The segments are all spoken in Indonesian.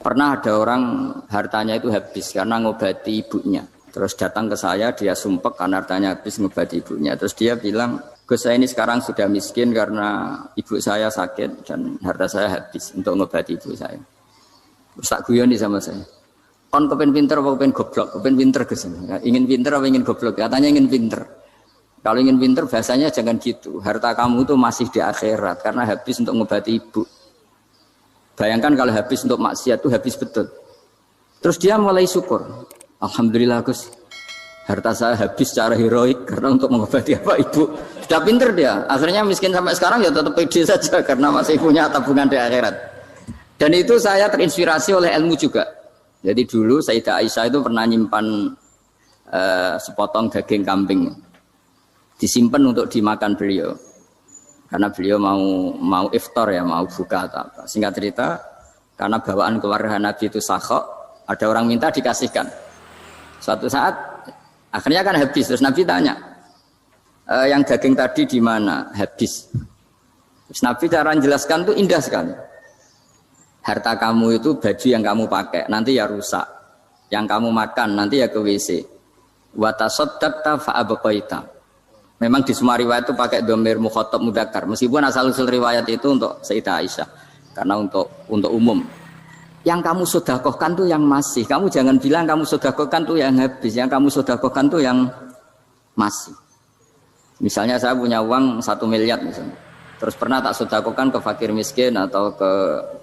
Pernah ada orang hartanya itu habis karena ngobati ibunya. Terus datang ke saya, dia sumpek karena hartanya habis ngobati ibunya. Terus dia bilang, Gus saya ini sekarang sudah miskin karena ibu saya sakit dan harta saya habis untuk ngobati ibu saya. Terus tak guyoni sama saya. Kon kepen pinter apa kepen goblok? Kepen pinter Gus. Ingin pinter apa ingin goblok? Katanya ingin pinter. Kalau ingin pinter bahasanya jangan gitu. Harta kamu itu masih di akhirat karena habis untuk ngobati ibu. Bayangkan kalau habis untuk maksiat itu habis betul. Terus dia mulai syukur. Alhamdulillah Gus. Harta saya habis secara heroik karena untuk mengobati apa ibu. Sudah pinter dia. Akhirnya miskin sampai sekarang ya tetap pede saja karena masih punya tabungan di akhirat. Dan itu saya terinspirasi oleh ilmu juga. Jadi dulu Sayyidah Aisyah itu pernah nyimpan sepotong daging kambing, disimpan untuk dimakan beliau, karena beliau mau iftar ya, mau buka atau apa. Singkat cerita, karena bawaan keluarga Nabi itu sakhok, ada orang minta dikasihkan. Suatu saat akhirnya kan habis, terus Nabi tanya, yang daging tadi di mana? Habis. Terus Nabi cara menjelaskan itu indah sekali. Harta kamu itu baju yang kamu pakai nanti ya rusak, yang kamu makan nanti ya ke WC. Wa tasaddaqta fa abqaita. Memang di semua riwayat itu pakai dhamir mukhatab mudzakkar, meskipun asal-usul riwayat itu untuk Sayyidah Aisyah karena untuk umum. Yang kamu sedekahkan tuh yang masih. Kamu jangan bilang kamu sedekahkan tuh yang habis, yang kamu sedekahkan tuh yang masih. Misalnya saya punya uang 1 miliar misalnya. Terus pernah tak sedekahkan ke fakir miskin atau ke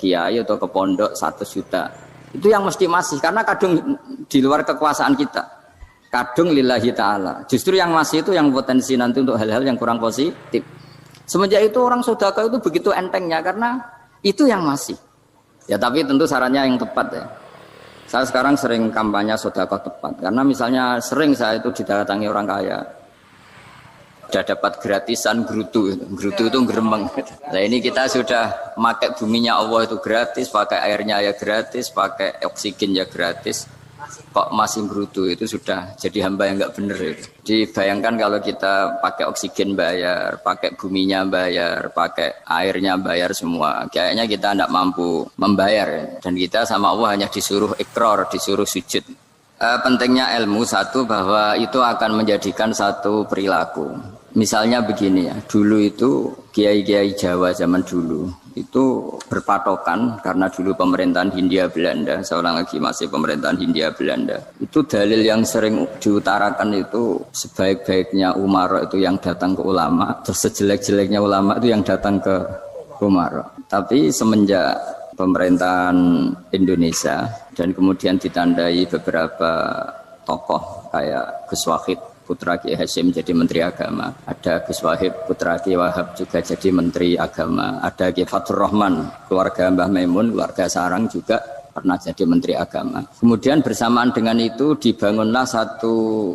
kiai atau ke pondok 1 juta. Itu yang mesti masih karena kadung di luar kekuasaan kita. Kadung lillahi ta'ala. Justru yang masih itu yang potensi nanti untuk hal-hal yang kurang positif. Semenjak itu orang sedekah itu begitu entengnya karena itu yang masih. Ya tapi tentu sarannya yang tepat ya. Saya sekarang sering kampanye sedekah tepat karena misalnya sering saya itu didatangi orang kaya. Sudah dapat gratisan gerutu itu gerembeng. Nah ini kita sudah pakai buminya Allah itu gratis, pakai airnya ya gratis, pakai oksigen ya gratis. Kok masih gerutu itu sudah jadi hamba yang nggak bener itu. Dibayangkan kalau kita pakai oksigen bayar, pakai buminya bayar, pakai airnya bayar semua. Kayaknya kita tidak mampu membayar dan kita sama Allah hanya disuruh ikrar, disuruh sujud. Pentingnya ilmu satu bahwa itu akan menjadikan satu perilaku. Misalnya begini ya, dulu itu kiai-kiai Jawa zaman dulu itu berpatokan karena dulu pemerintahan Hindia Belanda, seorang lagi masih pemerintahan Hindia Belanda. Itu dalil yang sering diutarakan itu sebaik-baiknya umara itu yang datang ke ulama, terus sejelek-jeleknya ulama itu yang datang ke umara. Tapi semenjak pemerintahan Indonesia dan kemudian ditandai beberapa tokoh kayak Gus Wahid putra Kiai Hasyim jadi Menteri Agama, ada Gus Wahid putra Kiai Wahab juga jadi Menteri Agama, ada Kiai Fathur Rahman keluarga Mbah Maimun, keluarga Sarang juga pernah jadi Menteri Agama. Kemudian bersamaan dengan itu dibangunlah satu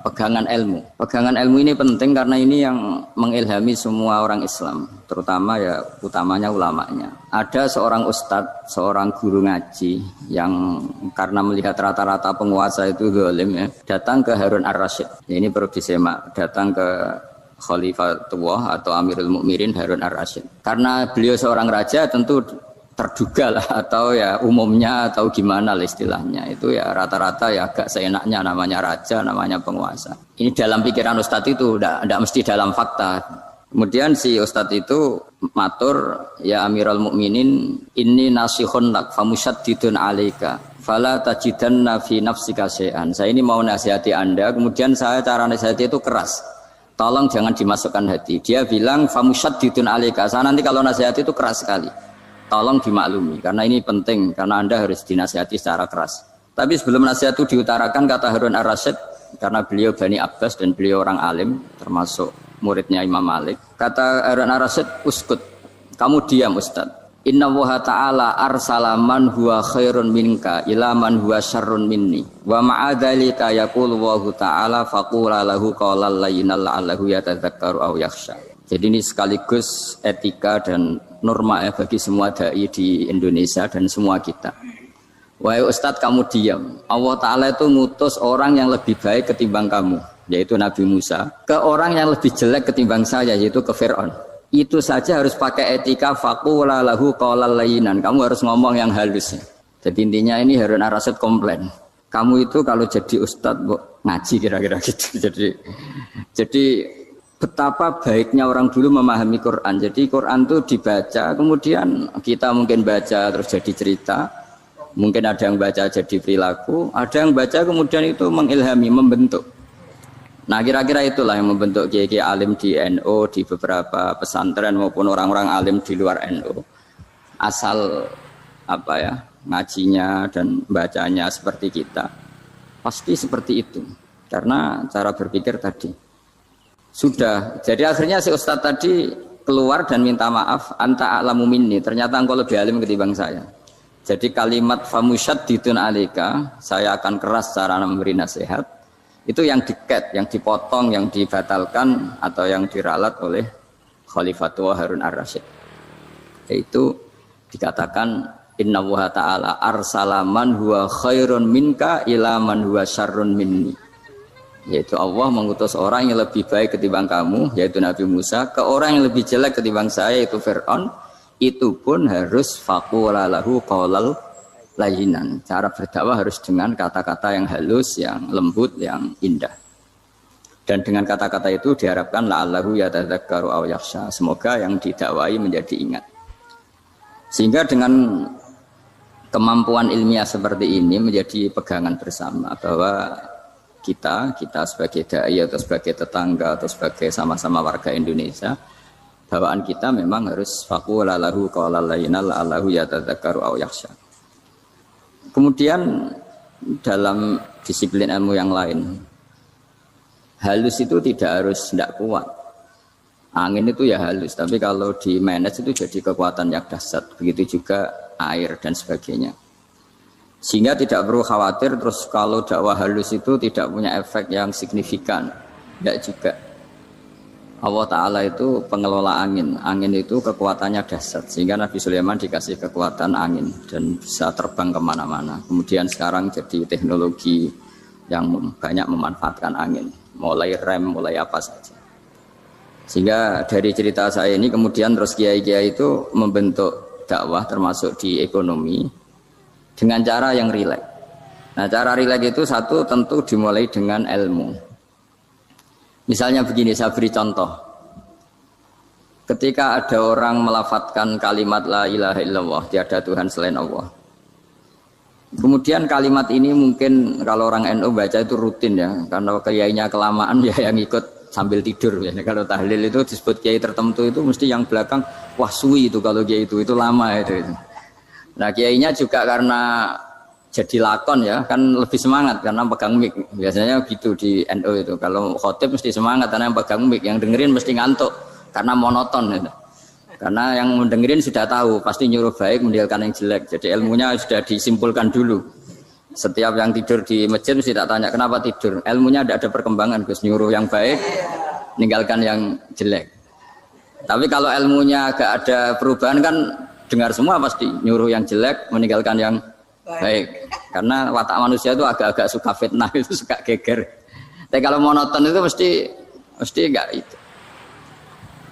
pegangan ilmu. Pegangan ilmu ini penting karena ini yang mengilhami semua orang Islam, terutama ya utamanya ulamanya. Ada seorang ustadz, seorang guru ngaji yang karena melihat rata-rata penguasa itu zalim ya, datang ke Harun Ar-Rasyid. Ini perlu disemak, datang ke Khalifatullah atau Amirul Mukminin Harun Ar-Rasyid. Karena beliau seorang raja tentu terduga lah atau ya umumnya atau gimana lah istilahnya itu ya rata-rata ya agak seenaknya namanya raja, namanya penguasa. Ini dalam pikiran ustadz itu tidak mesti dalam fakta. Kemudian si ustadz itu matur, ya Amirul Mukminin inni nasihun lak famusyaddidun alaika fala tajidanna fi nafsika syai'an. Saya ini mau nasihati Anda, kemudian saya cara nasihati itu keras. Tolong jangan dimasukkan hati. Dia bilang famusyaddidun alaika. Saya nanti kalau nasihati itu keras sekali. Tolong dimaklumi, karena ini penting, karena Anda harus dinasihati secara keras. Tapi sebelum nasihat itu diutarakan, kata Harun Ar-Rasyid, karena beliau Bani Abbas dan beliau orang alim, termasuk muridnya Imam Malik. Kata Harun Ar-Rasyid, uskut, kamu diam Ustaz. Inna Allaha ta'ala arsala man huwa khairun minka ila man huwa syarrun minni. Wa ma'adhalika yaqulu Allahu ta'ala faqula lahu qawlan layyinal la'allahu yatadzakkaru aw yakhsha. Jadi ini sekaligus etika dan norma ya bagi semua dai di Indonesia dan semua kita. Wahai Ustadz kamu diam. Allah Ta'ala itu ngutus orang yang lebih baik ketimbang kamu, yaitu Nabi Musa, ke orang yang lebih jelek ketimbang saya, yaitu ke Fir'aun. Itu saja harus pakai etika faqula lahu qawlan layyinan. Kamu harus ngomong yang halus. Jadi intinya ini Harun Ar-Rasyid komplain. Kamu itu kalau jadi ustadz ngaji kira-kira gitu. Jadi betapa baiknya orang dulu memahami Quran. Jadi Quran itu dibaca, kemudian kita mungkin baca terus jadi cerita. Mungkin ada yang baca jadi perilaku, ada yang baca kemudian itu mengilhami, membentuk. Nah kira-kira itulah yang membentuk kiai-kiai alim di NU, di beberapa pesantren maupun orang-orang alim di luar NU. Asal apa ya, ngajinya dan bacanya seperti kita. Pasti seperti itu. Karena cara berpikir tadi. Sudah, jadi akhirnya si Ustadz tadi keluar dan minta maaf, anta a'lamu minni, ternyata engkau lebih alim ketimbang saya. Jadi kalimat famusyaddidun alika, saya akan keras cara memberi nasihat, itu yang diket, yang dipotong, yang dibatalkan atau yang diralat oleh Khalifatul Harun Ar-Rasyid. Yaitu dikatakan inna wa ta'ala arsalaman huwa khairun minka ila man huwa syarrun minni. Yaitu Allah mengutus orang yang lebih baik ketimbang kamu, yaitu Nabi Musa, ke orang yang lebih jelek ketimbang saya, yaitu Fir'aun. Itu pun harus faqula lahu qaulal layyinan. Cara berdakwah harus dengan kata-kata yang halus, yang lembut, yang indah. Dan dengan kata-kata itu diharapkan la'allahu yatadzakkaru aw yakhsha. Semoga yang didakwai menjadi ingat. Sehingga dengan kemampuan ilmiah seperti ini menjadi pegangan bersama bahwa kita sebagai dai atau sebagai tetangga atau sebagai sama-sama warga Indonesia, bawaan kita memang harus faqula lahu qaulal layyinan la'allahu yatadzakkaru aw yakhsha. Kemudian dalam disiplin ilmu yang lain, halus itu tidak kuat. Angin itu ya halus, tapi kalau di manage itu jadi kekuatan yang dahsyat. Begitu juga air dan sebagainya. Sehingga tidak perlu khawatir terus kalau dakwah halus itu tidak punya efek yang signifikan. Tidak juga. Allah Ta'ala itu pengelola angin. Angin itu kekuatannya dahsyat. Sehingga Nabi Sulaiman dikasih kekuatan angin dan bisa terbang kemana-mana. Kemudian sekarang jadi teknologi yang banyak memanfaatkan angin. Mulai rem, mulai apa saja. Sehingga dari cerita saya ini kemudian terus kiai-kiai itu membentuk dakwah termasuk di ekonomi dengan cara yang rileks. Nah cara rileks itu satu tentu dimulai dengan ilmu. Misalnya begini, saya beri contoh. Ketika ada orang melafadzkan kalimat la ilaha illallah, tiada Tuhan selain Allah. Kemudian kalimat ini mungkin kalau orang NU baca itu rutin ya, karena kiainya kelamaan ya yang ikut sambil tidur. Ya. Kalau tahlil itu disebut kiai tertentu itu mesti yang belakang, wah suwi itu kalau kiai itu lama itu. Nah kiainya juga karena jadi lakon ya kan lebih semangat karena pegang mic, biasanya gitu di NU itu kalau khotib mesti semangat karena yang pegang mic, yang dengerin mesti ngantuk karena monoton gitu. Karena yang mendengerin sudah tahu pasti nyuruh baik meninggalkan yang jelek, jadi ilmunya sudah disimpulkan dulu. Setiap yang tidur di masjid mesti tak tanya kenapa tidur, ilmunya tidak ada perkembangan, Gus, nyuruh yang baik meninggalkan yang jelek. Tapi kalau ilmunya agak ada perubahan kan dengar semua pasti nyuruh yang jelek meninggalkan yang baik, karena watak manusia itu agak-agak suka fitnah, itu suka geger. Tapi kalau monoton itu mesti enggak itu.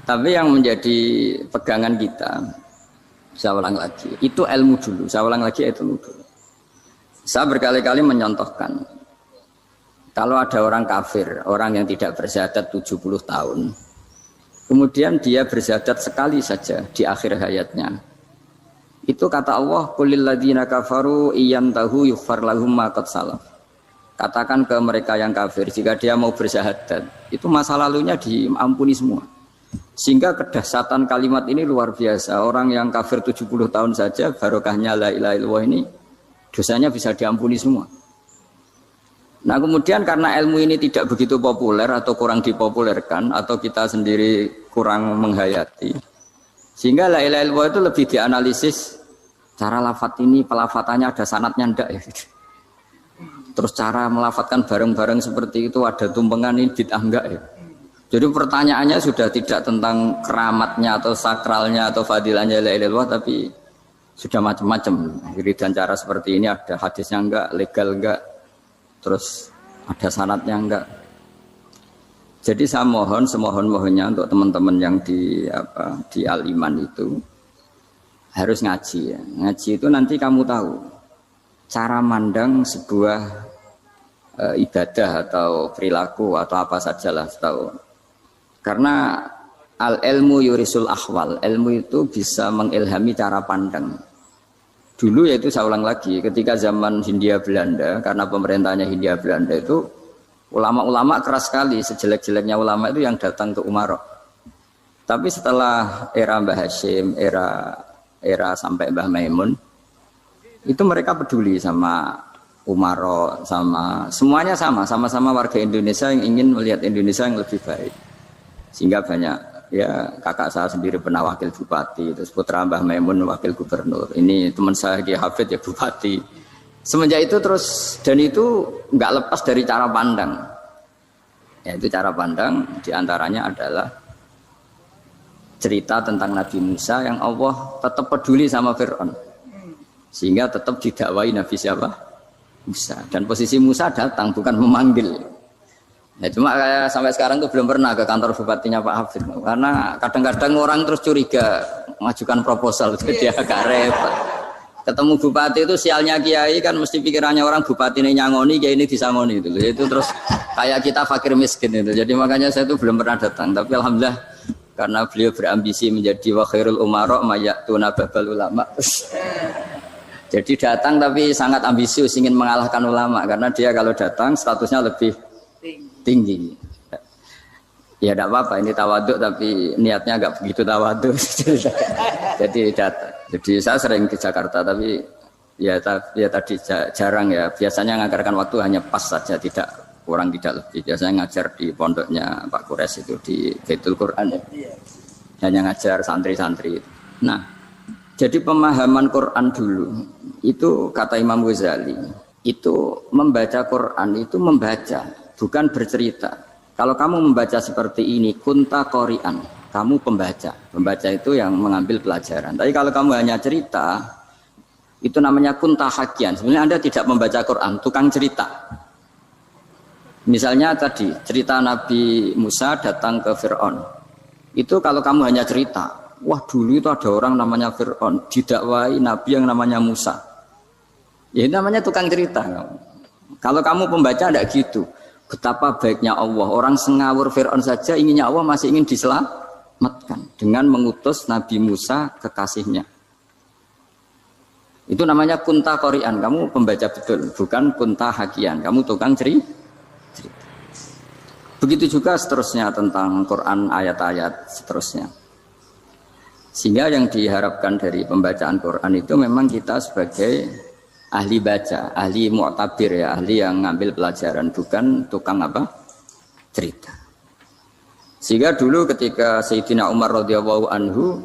Tapi yang menjadi pegangan kita, saya ulang lagi, itu ilmu dulu. Saya ulang lagi itu ilmu dulu. Saya berkali-kali menyontohkan, kalau ada orang kafir, orang yang tidak bersyahadat 70 tahun, kemudian dia bersyahadat sekali saja di akhir hayatnya. Itu kata Allah, qulil ladzina kafaru iyantahu yughfar lahum ma qad salaf. Katakan ke mereka yang kafir, jika dia mau bersyahadat, itu masa lalunya diampuni semua. Sehingga kedahsyatan kalimat ini luar biasa. Orang yang kafir 70 tahun saja, barokahnya la ilaha illallah ini, dosanya bisa diampuni semua. Nah kemudian karena ilmu ini tidak begitu populer atau kurang dipopulerkan, atau kita sendiri kurang menghayati, sehingga la ilaha illallah itu lebih dianalisis. Cara lafadz ini pelafatannya ada sanadnya enggak ya? Terus cara melafatkan bareng-bareng seperti itu ada tumpengan ini bid'ah enggak ya? Jadi pertanyaannya sudah tidak tentang keramatnya atau sakralnya atau fadilahnya la ilaha illallah, tapi sudah macam-macam. Jadi dan cara seperti ini ada hadisnya enggak, legal enggak, terus ada sanadnya enggak. Jadi saya mohon semohon-mohonnya untuk teman-teman yang di Al-Iman itu harus ngaji ya. Ngaji itu nanti kamu tahu cara mandang sebuah ibadah atau perilaku atau apa sajalah tahu. Karena al ilmu yurisul ahwal, ilmu itu bisa mengilhami cara pandang. Dulu yaitu saya ulang lagi, ketika zaman Hindia Belanda, karena pemerintahnya Hindia Belanda itu ulama-ulama keras sekali, sejelek-jeleknya ulama itu yang datang ke Umarok. Tapi setelah era Mbah Hashim, era sampai Mbah Maimun, itu mereka peduli sama Umarok, sama semuanya sama-sama warga Indonesia yang ingin melihat Indonesia yang lebih baik. Sehingga banyak, ya kakak saya sendiri pernah wakil bupati, terus putra Mbah Maimun wakil gubernur. Ini teman saya Ki Hafid ya bupati. Semenjak itu terus, dan itu nggak lepas dari cara pandang. Yaitu cara pandang diantaranya adalah cerita tentang Nabi Musa yang Allah tetap peduli sama Fir'aun. Sehingga tetap didakwai Nabi siapa? Musa. Dan posisi Musa datang bukan memanggil. Ya, cuma kayak sampai sekarang tuh belum pernah ke kantor bupatinya Pak Hafid, karena kadang-kadang orang terus curiga mengajukan proposal, jadi agak repot. Ketemu bupati itu sialnya kiai kan mesti pikirannya orang bupati ini nyangoni, kiai ini disangoni itu. Itu terus kayak kita fakir miskin itu. Jadi makanya saya tuh belum pernah datang. Tapi alhamdulillah karena beliau berambisi menjadi wa khairul umara mayatuna babal ulama. Jadi datang tapi sangat ambisius ingin mengalahkan ulama karena dia kalau datang statusnya lebih tinggi. Ya tidak apa-apa, ini tawaduk tapi niatnya agak begitu tawaduk. Jadi datang. Jadi saya sering ke Jakarta tapi ya tadi jarang ya. Biasanya nganggarkan waktu hanya pas saja, tidak kurang tidak lebih. Biasanya ngajar di pondoknya Pak Kures itu di Baitul Quran ya. Hanya ngajar santri-santri. Nah, jadi pemahaman Quran dulu itu kata Imam Ghazali itu membaca Quran itu membaca, bukan bercerita. Kalau kamu membaca seperti ini, kunta qori'an, kamu pembaca. Pembaca itu yang mengambil pelajaran. Tapi kalau kamu hanya cerita, itu namanya kunta hakian. Sebenarnya Anda tidak membaca Quran, tukang cerita. Misalnya tadi, cerita Nabi Musa datang ke Fir'aun. Itu kalau kamu hanya cerita, wah dulu itu ada orang namanya Fir'aun, didakwai Nabi yang namanya Musa. Ya ini namanya tukang cerita. Kalau kamu pembaca tidak gitu. Betapa baiknya Allah, orang sengawur Fir'aun saja inginnya Allah masih ingin diselamatkan dengan mengutus Nabi Musa kekasihnya. Itu namanya kunta qori'an, kamu pembaca betul, bukan kunta hakian, kamu tukang cerita. Begitu juga seterusnya tentang Quran ayat-ayat seterusnya. Sehingga yang diharapkan dari pembacaan Quran itu memang kita sebagai ahli baca, ahli mu'tabir ya, ahli yang ngambil pelajaran, bukan tukang apa? Cerita. Sehingga dulu ketika Sayyidina Umar radhiyallahu anhu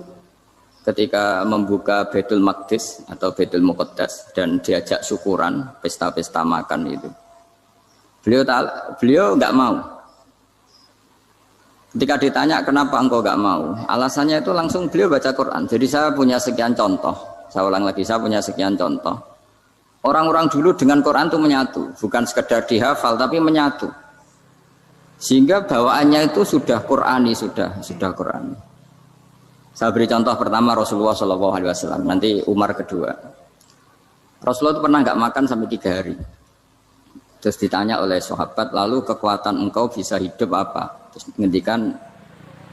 ketika membuka Baitul Maqdis atau Baitul Muqaddas dan diajak syukuran, pesta-pesta makan itu. Beliau enggak mau. Ketika ditanya kenapa engkau enggak mau? Alasannya itu langsung beliau baca Quran. Jadi saya punya sekian contoh. Saya ulang lagi, saya punya sekian contoh. Orang-orang dulu dengan Quran itu menyatu, bukan sekedar dihafal tapi menyatu. Sehingga bawaannya itu sudah Qurani, sudah Qurani. Saya beri contoh pertama Rasulullah SAW, nanti Umar kedua. Rasulullah itu pernah nggak makan sampai 3 hari. Terus ditanya oleh sahabat, lalu kekuatan engkau bisa hidup apa? Terus menghentikan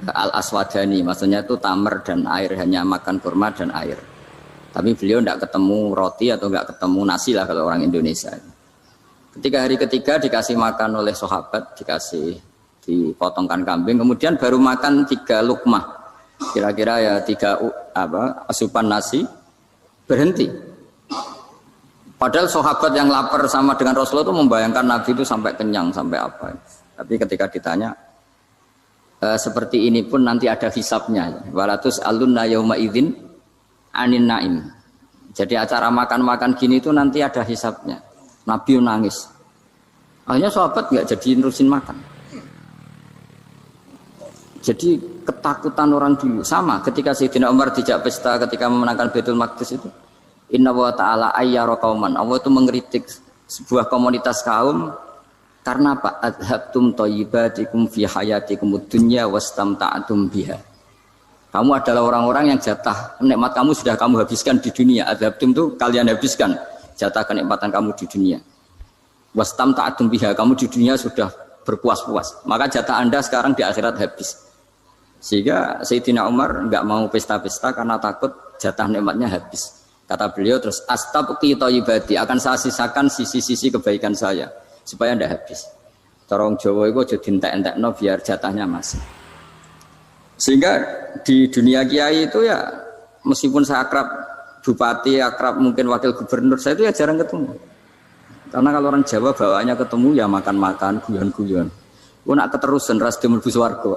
al-aswadani, maksudnya itu tamar dan air, hanya makan kurma dan air. Tapi beliau tidak ketemu roti atau nggak ketemu nasi lah kalau orang Indonesia. Ketika hari ketiga dikasih makan oleh sahabat, dipotongkan kambing, kemudian baru makan 3 lukmah, kira-kira ya 3 asupan nasi, berhenti. Padahal sahabat yang lapar sama dengan Rasulullah itu membayangkan Nabi itu sampai kenyang, sampai apa. Tapi ketika ditanya, seperti ini pun nanti ada hisabnya. Walatus alunna yauma idzin anin naim. Jadi acara makan-makan gini itu nanti ada hisabnya. Nabi nangis. Akhirnya sahabat nggak jadi nerusin makan. Jadi ketakutan orang dulu sama ketika Sayyidina Umar dijak pesta ketika memenangkan Baitul Maqdis itu. Inna wa ta'ala ayyara qauman. Allah itu mengkritik sebuah komunitas kaum karena apa? Adhabtum thayyibatikum fi hayatikum dunya wastamta'tum biha. Kamu adalah orang-orang yang jatah nikmat kamu sudah kamu habiskan di dunia. Adhabtum itu kalian habiskan. jatah kenikmatan kamu di dunia. Wastamta'tum biha, kamu di dunia sudah berpuas-puas. Maka jatah Anda sekarang di akhirat habis. Sehingga Sayyidina Umar enggak mau pesta-pesta karena takut jatah nikmatnya habis. Kata beliau terus astabqi thayyibati, akan saya sisakan sisi-sisi kebaikan saya supaya ndak habis. Corong Jawa itu aja dientek-entekno biar jatahnya masih. Sehingga di dunia kiai itu ya meskipun saya akrab bupati, akrab mungkin wakil gubernur, saya itu ya jarang ketemu. Karena kalau orang Jawa bawaannya ketemu ya makan-makan, guyon-guyon. Ku nak keterusan ras di mlebu swarga.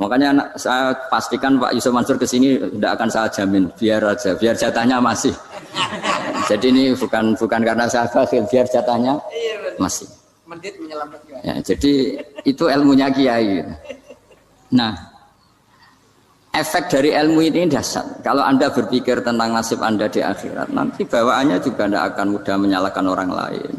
Makanya saya pastikan Pak Yusuf Mansur ke sini tidak akan saya jamin, biar aja, biar jatahnya masih. Jadi ini bukan karena saya bakhil, biar jatahnya masih. Mendit menyelamatkan. Ya, jadi itu ilmunya kiai. Nah, efek dari ilmu ini dahsyat. Kalau Anda berpikir tentang nasib Anda di akhirat, nanti bawaannya juga tidak akan mudah menyalahkan orang lain,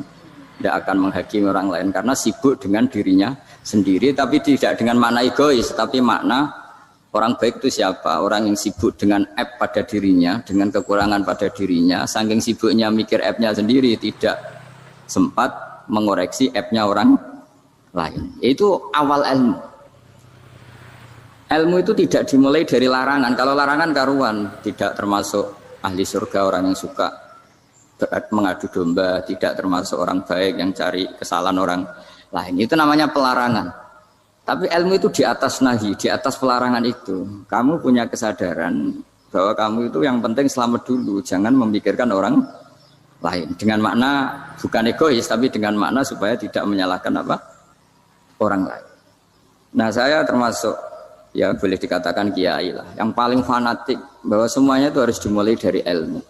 tidak akan menghakimi orang lain karena sibuk dengan dirinya sendiri, tapi tidak dengan makna egois, tapi makna orang baik itu siapa? Orang yang sibuk dengan aib pada dirinya, dengan kekurangan pada dirinya, saking sibuknya mikir aibnya sendiri, tidak sempat mengoreksi aibnya orang lain. Itu awal ilmu. Ilmu itu tidak dimulai dari larangan. Kalau larangan karuan, tidak termasuk ahli surga, orang yang suka mengadu domba, tidak termasuk orang baik yang cari kesalahan orang lain. Itu namanya pelarangan. Tapi ilmu itu di atas nahi, di atas pelarangan itu. Kamu punya kesadaran bahwa kamu itu yang penting selamat dulu, jangan memikirkan orang lain. Dengan makna bukan egois, tapi dengan makna supaya tidak menyalahkan orang lain. Nah, saya termasuk ya boleh dikatakan kiai lah, yang paling fanatik bahwa semuanya itu harus dimulai dari ilmu.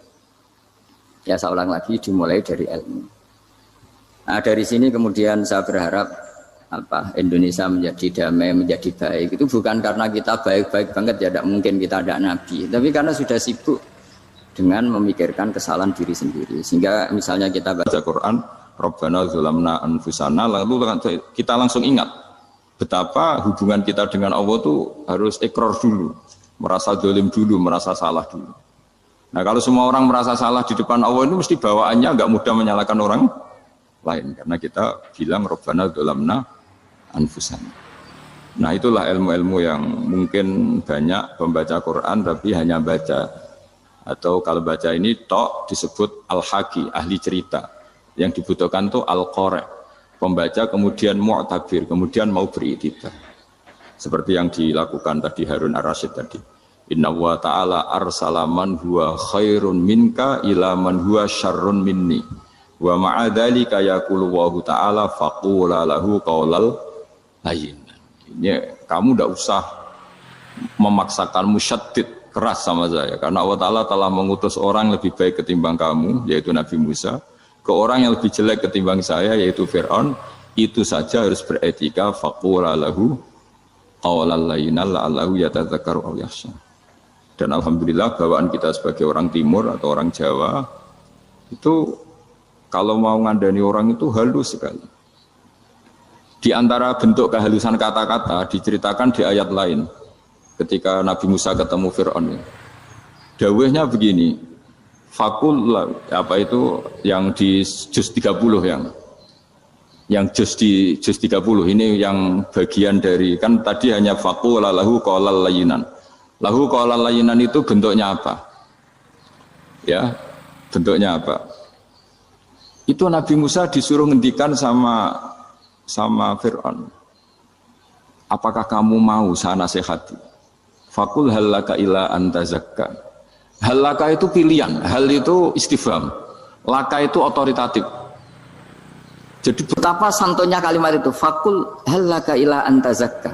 Ya saya ulang lagi, dimulai dari ilmu. Nah dari sini kemudian saya berharap Indonesia menjadi damai, menjadi baik. Itu bukan karena kita baik-baik banget, ya tidak mungkin kita ada nabi, tapi karena sudah sibuk dengan memikirkan kesalahan diri sendiri. Sehingga misalnya kita baca Quran, Rabbana dzalamna anfusana, lalu kita langsung ingat betapa hubungan kita dengan Allah itu harus ikrar dulu, merasa dolim dulu, merasa salah dulu. Nah kalau semua orang merasa salah di depan Allah itu mesti bawaannya agak mudah menyalahkan orang lain, karena kita bilang Rabbana dzalamna anfusana. Nah itulah ilmu-ilmu yang mungkin banyak pembaca Quran tapi hanya baca, atau kalau baca ini tok disebut al-haqi, ahli cerita. Yang dibutuhkan tuh al-qari, pembaca kemudian mu'tabir, kemudian mau beriktibar. Seperti yang dilakukan tadi Harun ar-Rasyid tadi. Inna wa ta'ala arsala man huwa khairun minka ila man huwa syarrun minni. Wa ma'adzalika yaqulu wa ta'ala faqula lahu qaulal layyin. Ini kamu tidak usah memaksakan musyaddid keras sama saya, karena Allah Ta'ala telah mengutus orang lebih baik ketimbang kamu, yaitu Nabi Musa, ke orang yang lebih jelek ketimbang saya, yaitu Fir'aun. Itu saja harus beretika, faqula lahu qaulal layyinan la'allahu yatadzakkaru aw yakhsha. Dan alhamdulillah bawaan kita sebagai orang Timur atau orang Jawa itu kalau mau ngandani orang itu halus sekali. Di antara bentuk kehalusan kata-kata diceritakan di ayat lain. Ketika Nabi Musa ketemu Fir'aun. Dawuhnya begini. Fakul apa itu yang di juz 30 yang juz di juz 30 ini yang bagian dari, kan tadi hanya fakul lahu qaulal layyinan. Lahu qaulal layyinan itu bentuknya apa? Ya, bentuknya apa? Itu Nabi Musa disuruh ngendikan sama Fir'aun. Apakah kamu mau saya nasihati? Fakul halaka ila anta zakka. Halaka itu pilihan, hal itu istifham. Laka itu otoritatif. Jadi betapa santonya kalimat itu. Fakul halaka ila anta zakka.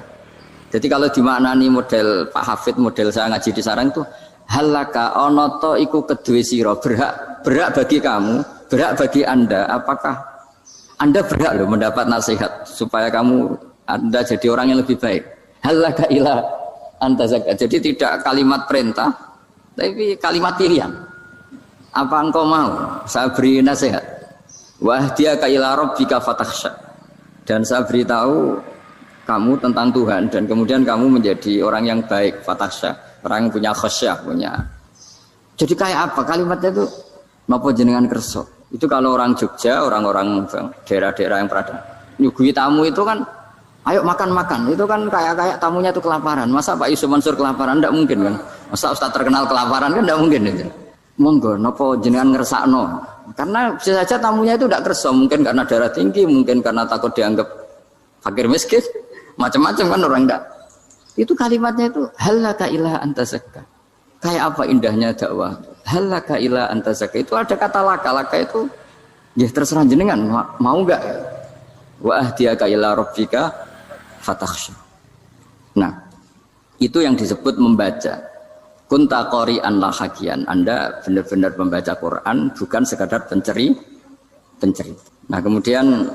Jadi kalau dimaknani model Pak Hafid, model saya ngaji di sarang itu, halaka onoto iku kedue sira, berhak bagi kamu, berhak bagi Anda, apakah Anda berhak loh mendapat nasihat supaya Anda jadi orang yang lebih baik. Halaka ila anta zakka. Jadi tidak kalimat perintah, tapi kalimat pilihan. Apa engkau mau saya beri nasihat? Wahdiyaka ila rabbika fatakhsha. Dan saya beritahu kamu tentang Tuhan, dan kemudian kamu menjadi orang yang baik, fatakhsha, orang yang punya khasyah, punya. Jadi kayak apa kalimatnya itu? Napa jenengan kersa? Itu kalau orang Jogja, orang-orang daerah-daerah yang berada nyugui tamu itu kan, ayo makan-makan. Itu kan kayak tamunya itu kelaparan. Masa Pak Yusuf Mansur kelaparan? Tidak mungkin kan. Masa Ustaz terkenal kelaparan kan tidak mungkin itu. Monggo, napa jenengan ngersakno? Karena bisa saja tamunya itu tidak kersa, mungkin karena darah tinggi, mungkin karena takut dianggap fakir miskin, macam-macam kan orang tidak. Itu kalimatnya itu halaka ila anta zakka. Kayak apa indahnya dakwah. Halaka ila anta zakka. Itu ada kata laka itu ya terserah jenengan mau enggak. Wa ahdiyaka ila rabbika fatakhsha. Nah, itu yang disebut membaca. Kunta qari'an la hakian. Anda benar-benar membaca Quran bukan sekadar penceri. Nah, kemudian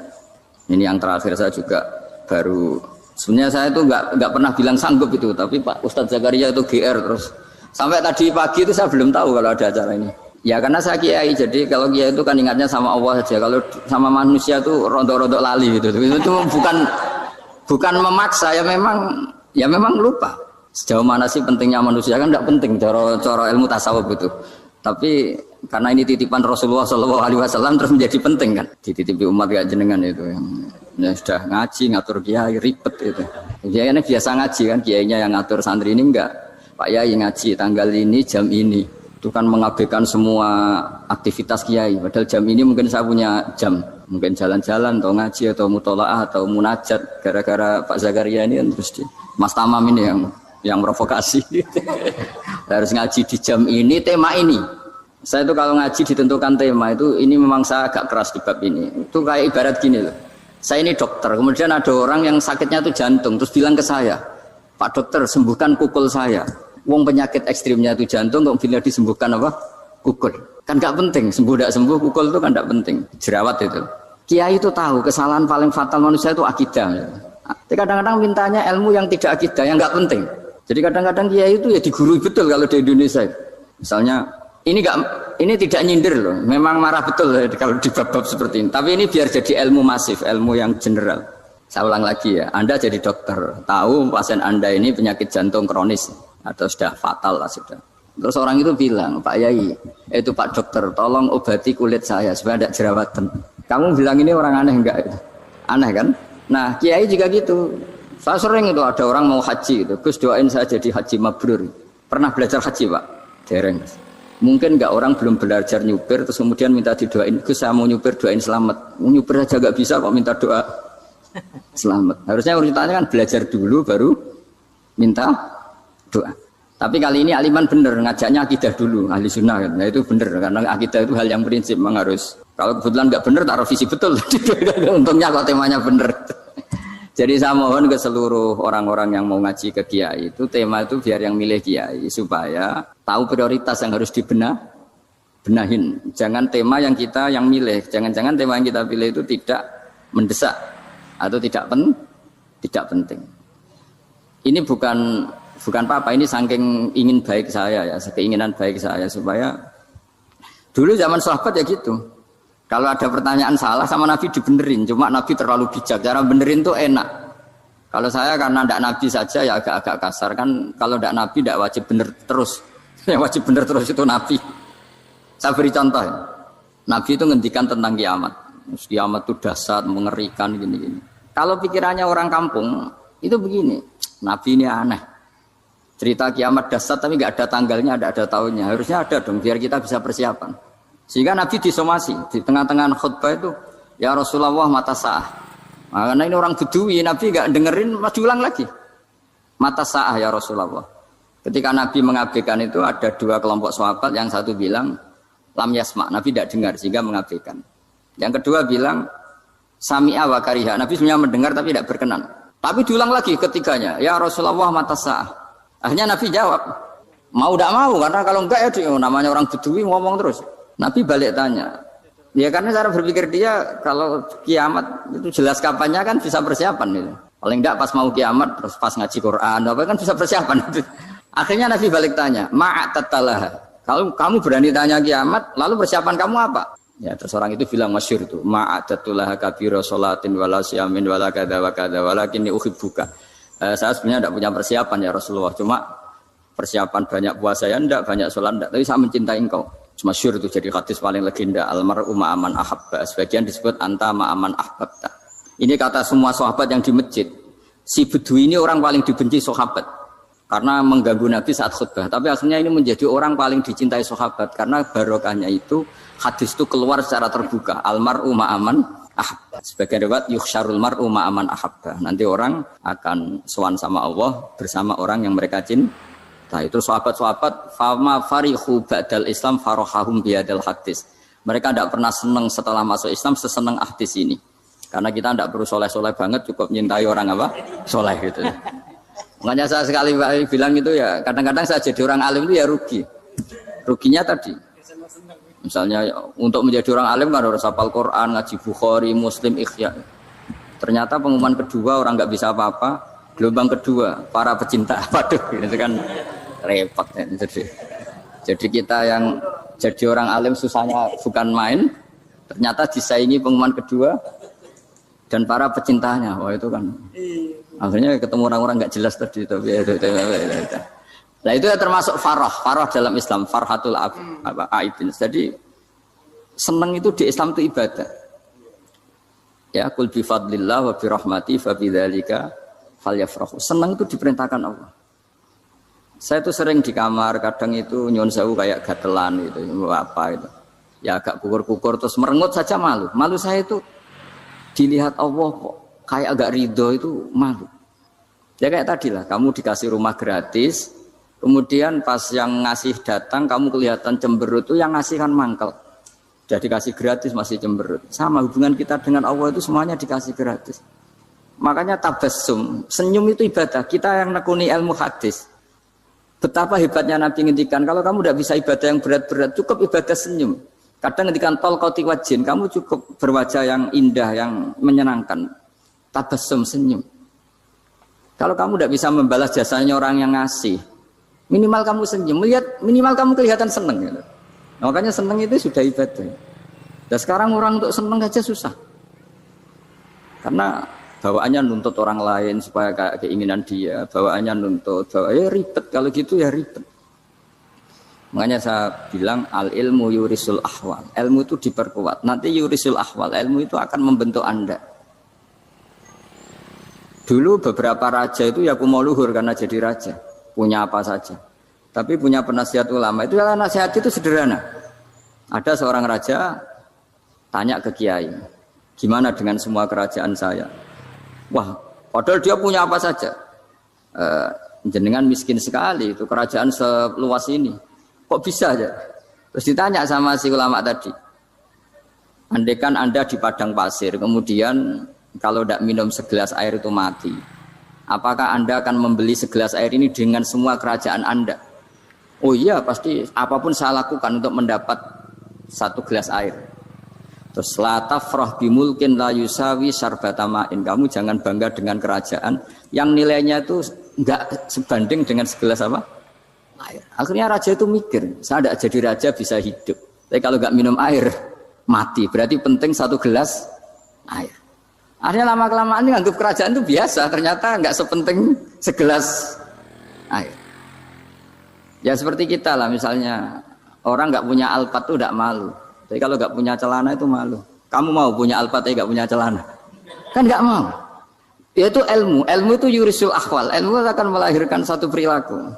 ini yang terakhir saya juga baru sebenarnya saya itu enggak pernah bilang sanggup itu, tapi Pak Ustadz Zakaria itu GR terus. Sampai tadi pagi itu saya belum tahu kalau ada acara ini. Ya karena saya kiai, jadi kalau kiai itu kan ingatnya sama Allah saja. Kalau sama manusia itu rontok-rontok lali gitu. Itu bukan memaksa, ya memang lupa. Sejauh mana sih pentingnya manusia kan tidak penting cara ilmu tasawuf itu. Tapi karena ini titipan Rasulullah SAW terus menjadi penting kan. Dititipi umat gak jenengan itu yang sudah ngaji ngatur kiai ribet itu. Kiai ini biasa ngaji kan, kiainya yang ngatur santri ini enggak. Pak Yai ngaji tanggal ini jam ini itu kan mengabaikan semua aktivitas kiai, padahal jam ini mungkin saya punya jam, mungkin jalan-jalan atau ngaji atau mutolaah atau munajat. Gara-gara Pak Zakaria ini kan terus Mas Tamam ini yang provokasi harus ngaji di jam ini, tema ini. Saya itu kalau ngaji ditentukan tema itu, ini memang saya agak keras di bab ini. Itu kayak ibarat gini loh, saya ini dokter, kemudian ada orang yang sakitnya itu jantung, terus bilang ke saya, Pak dokter sembuhkan kukul saya. Wong penyakit ekstrimnya itu jantung, kok bila disembuhkan apa? Kukul. Kan gak penting, sembuh tidak sembuh, kukul itu kan gak penting. Jerawat itu. Kiai itu tahu kesalahan paling fatal manusia itu akidah. Tapi kadang-kadang mintanya ilmu yang tidak akidah, yang gak penting. Jadi kadang-kadang kiai itu ya digurui betul kalau di Indonesia. Misalnya ini tidak nyindir loh, memang marah betul kalau di bab-bab seperti ini. Tapi ini biar jadi ilmu masif, ilmu yang general. Saya ulang lagi ya, Anda jadi dokter, tahu pasien Anda ini penyakit jantung kronis atau sudah fatal lah sudah. Terus orang itu bilang, Pak Yai, itu Pak dokter, tolong obati kulit saya supaya tidak jerawatan. Kamu bilang ini orang aneh enggak? Aneh kan? Nah, kiai juga gitu. Saya sering itu ada orang mau haji gitu, Gus doain saya jadi haji mabrur. Pernah belajar haji Pak? Dereng. Mungkin enggak orang belum belajar nyupir, terus kemudian minta didoain, Gus saya mau nyupir, doain selamat. Mau nyupir aja enggak bisa kok minta doa selamat. Harusnya urutannya kan belajar dulu baru minta doa. Tapi kali ini aliman bener ngajaknya akidah dulu, ahli sunnah kan. Nah itu bener karena akidah itu hal yang prinsip memang harus. Kalau kebetulan nggak bener taruh visi betul. Untungnya kalau temanya bener. Jadi saya mohon ke seluruh orang-orang yang mau ngaji ke kiai itu tema itu biar yang milih kiai supaya tahu prioritas yang harus benahin. Jangan tema yang kita yang milih, jangan-jangan tema yang kita pilih itu tidak mendesak atau tidak penting. Ini bukan apa-apa, ini saking ingin baik saya ya, keinginan baik saya supaya dulu zaman sahabat ya gitu. Kalau ada pertanyaan salah sama Nabi dibenerin, cuma Nabi terlalu bijak, cara benerin tuh enak. Kalau saya karena tidak Nabi saja ya agak-agak kasar kan, kalau tidak Nabi tidak wajib bener terus. Yang wajib bener terus itu Nabi. Saya beri contoh ya. Nabi itu ngendikan tentang kiamat. Kiamat itu dahsyat, mengerikan gini-gini. Kalau pikirannya orang kampung itu begini, Nabi ini aneh. Cerita kiamat dahsyat tapi nggak ada tanggalnya, ada tahunnya. Harusnya ada dong biar kita bisa persiapan. Sehingga Nabi disomasi di tengah-tengah khutbah itu, ya Rasulullah mata sa'ah. Nah, karena ini orang Bedui, Nabi nggak dengerin, masih ulang lagi. Mata sa'ah ya Rasulullah. Ketika Nabi mengabaikan itu ada dua kelompok sahabat, yang satu bilang lam yasma, Nabi tidak dengar sehingga mengabaikan. Yang kedua bilang sami'a wa kariha, Nabi sebenarnya mendengar tapi tidak berkenan. Tapi diulang lagi ketiganya, ya Rasulullah mata sa'ah. Akhirnya Nabi jawab, mau tidak mau, karena kalau enggak ya namanya orang Bedui ngomong terus. Nabi balik tanya, ya karena cara berpikir dia kalau kiamat itu jelas kapannya kan bisa persiapan gitu. Paling enggak pas mau kiamat terus pas ngaji Quran apa kan bisa persiapan. Akhirnya Nabi balik tanya, ma'atatalah. Kalau kamu berani tanya kiamat, lalu persiapan kamu apa? Ya terus orang itu bilang masyhur itu, ma'atatulah kabira sholatin wala siyamin wala kadza wa kadza walakinni uhibbuka. Saya sebenarnya tidak punya persiapan ya Rasulullah, cuma persiapan banyak puasa ya enggak, banyak sholat enggak, tapi saya mencintai engkau. Masyhur itu jadi hadis paling legenda almar'u ma'aman ahabba. Sebagian disebut anta ma'aman ahbabta. Ini kata semua sahabat yang di masjid. Si Bedui ini orang paling dibenci sahabat karena mengganggu Nabi saat khutbah. Tapi akhirnya ini menjadi orang paling dicintai sahabat karena barokahnya itu hadis itu keluar secara terbuka. Almar'u ma'aman ahabba. Sebagian riwayat yuhsyarul mar'u ma'aman ahabba. Nanti orang akan sowan sama Allah bersama orang yang mereka cintai. Nah itu sahabat-sahabat fama farihu ba'dal Islam farahahum biadal hadis. Mereka tidak pernah senang setelah masuk Islam sesenang hadis ini. Karena kita tidak perlu soleh-soleh banget, cukup nyintai orang apa? Soleh gitu. Makanya saya sekali bilang itu ya, kadang-kadang saya jadi orang alim itu ya rugi. Ruginya tadi. Misalnya untuk menjadi orang alim kan harus hafal Quran, ngaji Bukhari, Muslim, Ikhya. Ternyata pengumuman kedua orang nggak bisa apa-apa. Gelombang kedua para pecinta. Waduh, itu kan repot ya. Jadi kita yang jadi orang alim susahnya bukan main, ternyata disaingi pengumuman kedua dan para pecintanya. Wah itu kan akhirnya ketemu orang-orang nggak jelas tadi. Nah itu ya termasuk farah dalam Islam, farhatul aibin. Jadi senang itu di Islam itu ibadah. Ya kul bi fadlillah wa bi rahmati fa bidzalika falyafrahu. Senang itu diperintahkan Allah. Saya itu sering di kamar, kadang itu nyuwun sewu kayak gatelan gitu, apa itu. Ya agak kukur-kukur terus merengut saja malu. Malu saya itu dilihat Allah kok kayak agak ridho itu malu. Ya kayak tadi lah, kamu dikasih rumah gratis, kemudian pas yang ngasih datang kamu kelihatan cemberut, itu yang ngasih kan mangkel. Jadi dikasih gratis masih cemberut. Sama hubungan kita dengan Allah itu semuanya dikasih gratis. Makanya tabassum, senyum itu ibadah. Kita yang nekuni ilmu hadis. Betapa hebatnya Nabi ngendikan, kalau kamu tidak bisa ibadah yang berat-berat, cukup ibadah senyum. Kadang ngendikan talqati wajhin, kamu cukup berwajah yang indah, yang menyenangkan. Tabassum, senyum. Kalau kamu tidak bisa membalas jasanya orang yang ngasih, minimal kamu senyum, minimal kamu kelihatan senang. Gitu. Nah, makanya senang itu sudah ibadah. Dan sekarang orang untuk senang aja susah. Karena bawaannya nuntut orang lain supaya kayak keinginan dia, bawaannya nuntut, ya ribet, kalau gitu ya ribet. Makanya saya bilang al ilmu yurisul ahwal, ilmu itu diperkuat. Nanti yurisul ahwal, ilmu itu akan membentuk Anda. Dulu beberapa raja itu ya kumo luhur karena jadi raja, punya apa saja. Tapi punya penasihat ulama itu ya nasihat itu sederhana. Ada seorang raja tanya ke kiai, gimana dengan semua kerajaan saya? Wah, padahal dia punya apa saja. Jenengan miskin sekali, itu kerajaan seluas ini. Kok bisa aja? Terus ditanya sama si ulama tadi. Andaikan Anda di padang pasir, kemudian kalau tidak minum segelas air itu mati. Apakah Anda akan membeli segelas air ini dengan semua kerajaan Anda? Oh iya, pasti apapun saya lakukan untuk mendapat satu gelas air. Terus la tafrah bimulkin la yusawi syarbatamain. Kamu jangan bangga dengan kerajaan yang nilainya itu enggak sebanding dengan segelas apa? Air. Akhirnya raja itu mikir, saya tidak jadi raja bisa hidup. Tapi kalau enggak minum air mati. Berarti penting satu gelas air. Akhirnya lama-kelamaan ini anggap kerajaan itu biasa, ternyata enggak sepenting segelas air. Ya seperti kita lah, misalnya orang enggak punya Alphard itu enggak malu. Tapi kalau nggak punya celana itu malu. Kamu mau punya Alphard tapi nggak punya celana? Kan nggak mau. Yaitu ilmu. Ilmu itu yurisul akhwal. Ilmu akan melahirkan satu perilaku.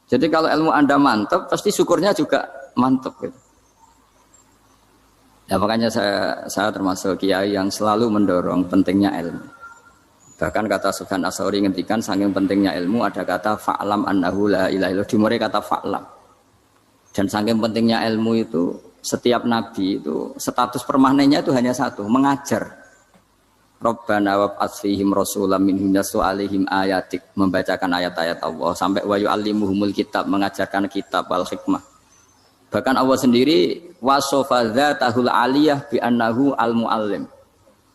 Jadi kalau ilmu Anda mantap, pasti syukurnya juga mantap. Gitu. Ya makanya saya termasuk kiai yang selalu mendorong pentingnya ilmu. Bahkan kata Sufyan Ats-Tsauri ngendikan saking pentingnya ilmu ada kata fa'lam annahu la ilaha illallah. Dimulai kata fa'lam. Dan saking pentingnya ilmu itu setiap nabi itu status permanennya itu hanya satu, mengajar. Rabbana wab'ats fihim rasulam minhum yatlu 'alaihim ayatik, membacakan ayat-ayat Allah sampai wa yu'allimuhumul kitab, mengajarkan kitab wal hikmah. Bahkan Allah sendiri wasofa dzatahul 'aliyah bi annahu al-muallim.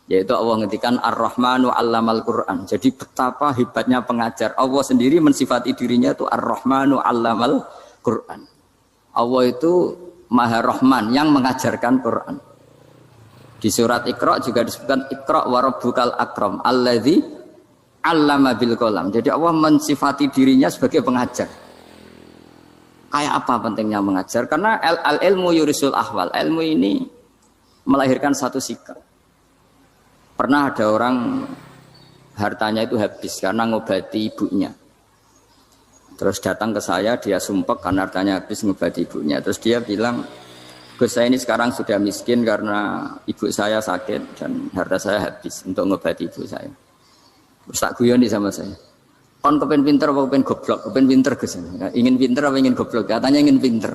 Yaitu Allah ngendikan Ar-Rahmanu 'allamal Qur'an. Jadi betapa hebatnya pengajar. Allah sendiri mensifati dirinya itu Ar-Rahmanu 'allamal Qur'an. Allah itu Maha Rahman yang mengajarkan Quran. Di surat Iqra juga disebutkan Iqra wa rabbukal akram alladzi 'allama bil qalam. Jadi Allah mensifati dirinya sebagai pengajar. Kayak apa pentingnya mengajar? Karena al-ilmu yurisul ahwal. Ilmu ini melahirkan satu sikap. Pernah ada orang hartanya itu habis karena ngobati ibunya. Terus datang ke saya, dia sumpek karena hartanya habis ngobati ibunya. Terus dia bilang, Gus, saya ini sekarang sudah miskin karena ibu saya sakit dan harta saya habis untuk ngobati ibu saya. Terus tak guyon sama saya. Kon kepen pinter apa kepen goblok? Kepen pinter Gus. Ingin pinter apa ingin goblok? Katanya ingin pinter.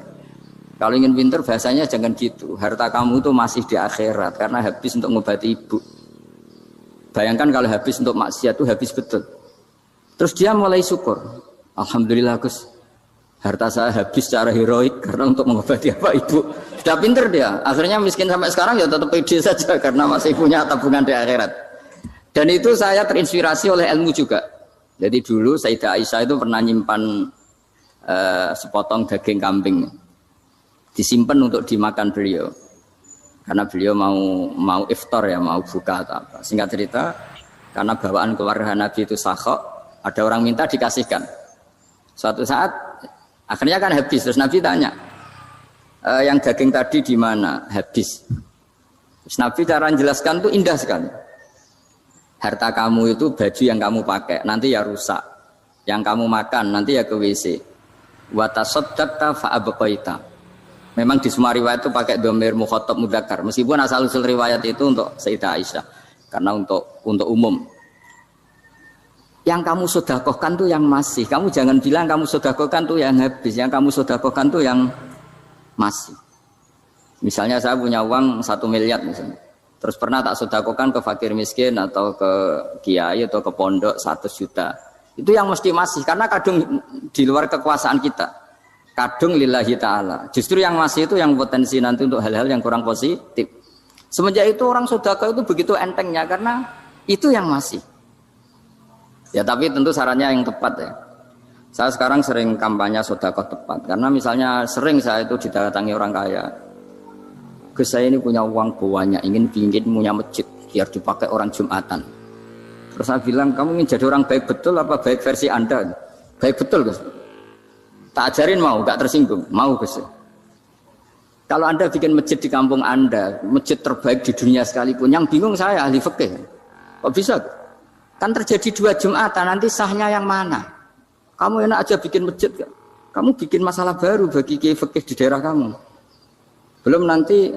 Kalau ingin pinter bahasanya jangan gitu. Harta kamu itu masih di akhirat karena habis untuk ngobati ibu. Bayangkan kalau habis untuk maksiat itu habis betul. Terus dia mulai syukur. Alhamdulillah Gus. Harta saya habis secara heroik karena untuk mengobati apa ibu. Sudah pinter dia. Akhirnya miskin sampai sekarang ya tetap pede saja karena masih punya tabungan di akhirat. Dan itu saya terinspirasi oleh ilmu juga. Jadi dulu Sayyidah Aisyah itu pernah nyimpan sepotong daging kambing, disimpan untuk dimakan beliau, karena beliau mau iftar ya, mau buka atau apa. Singkat cerita, karena bawaan keluarga Nabi itu sakhok, ada orang minta dikasihkan. Suatu saat akhirnya kan habis, terus Nabi tanya, yang daging tadi di mana? Habis. Terus Nabi cara menjelaskan tuh indah sekali. Harta kamu itu baju yang kamu pakai nanti ya rusak, yang kamu makan nanti ya ke WC. Wa tasaddaqta fa abqaita. Memang di semua riwayat itu pakai dhamir mukhatab mudzakkar, meskipun asal usul riwayat itu untuk Sayyidah Aisyah karena untuk umum. Yang kamu sedekahkan tuh yang masih. Kamu jangan bilang kamu sedekahkan tuh yang habis, yang kamu sedekahkan tuh yang masih. Misalnya saya punya uang 1 miliar misalnya. Terus pernah tak sedekahkan ke fakir miskin atau ke kiai atau ke pondok 100 juta. Itu yang mesti masih, karena kadung di luar kekuasaan kita. Kadung lillahi ta'ala. Justru yang masih itu yang potensi nanti untuk hal-hal yang kurang positif. Semenjak itu orang sedekah itu begitu entengnya karena itu yang masih. Ya tapi tentu sarannya yang tepat ya. Saya sekarang sering kampanye sedekah tepat. Karena misalnya sering saya itu didatangi orang kaya. Gus, saya ini punya uang banyak, ingin punya masjid biar dipakai orang Jumatan. Terus saya bilang, kamu ingin jadi orang baik betul apa baik versi Anda? Baik betul Gus. Tak ajarin mau, gak tersinggung, mau Gus. Kalau Anda bikin masjid di kampung Anda, masjid terbaik di dunia sekalipun, yang bingung saya ahli fikih. Kok bisa? Kan terjadi 2 Jumatan, nanti sahnya yang mana? Kamu enak aja bikin masjid, kamu bikin masalah baru bagi kiai fikih di daerah kamu. Belum nanti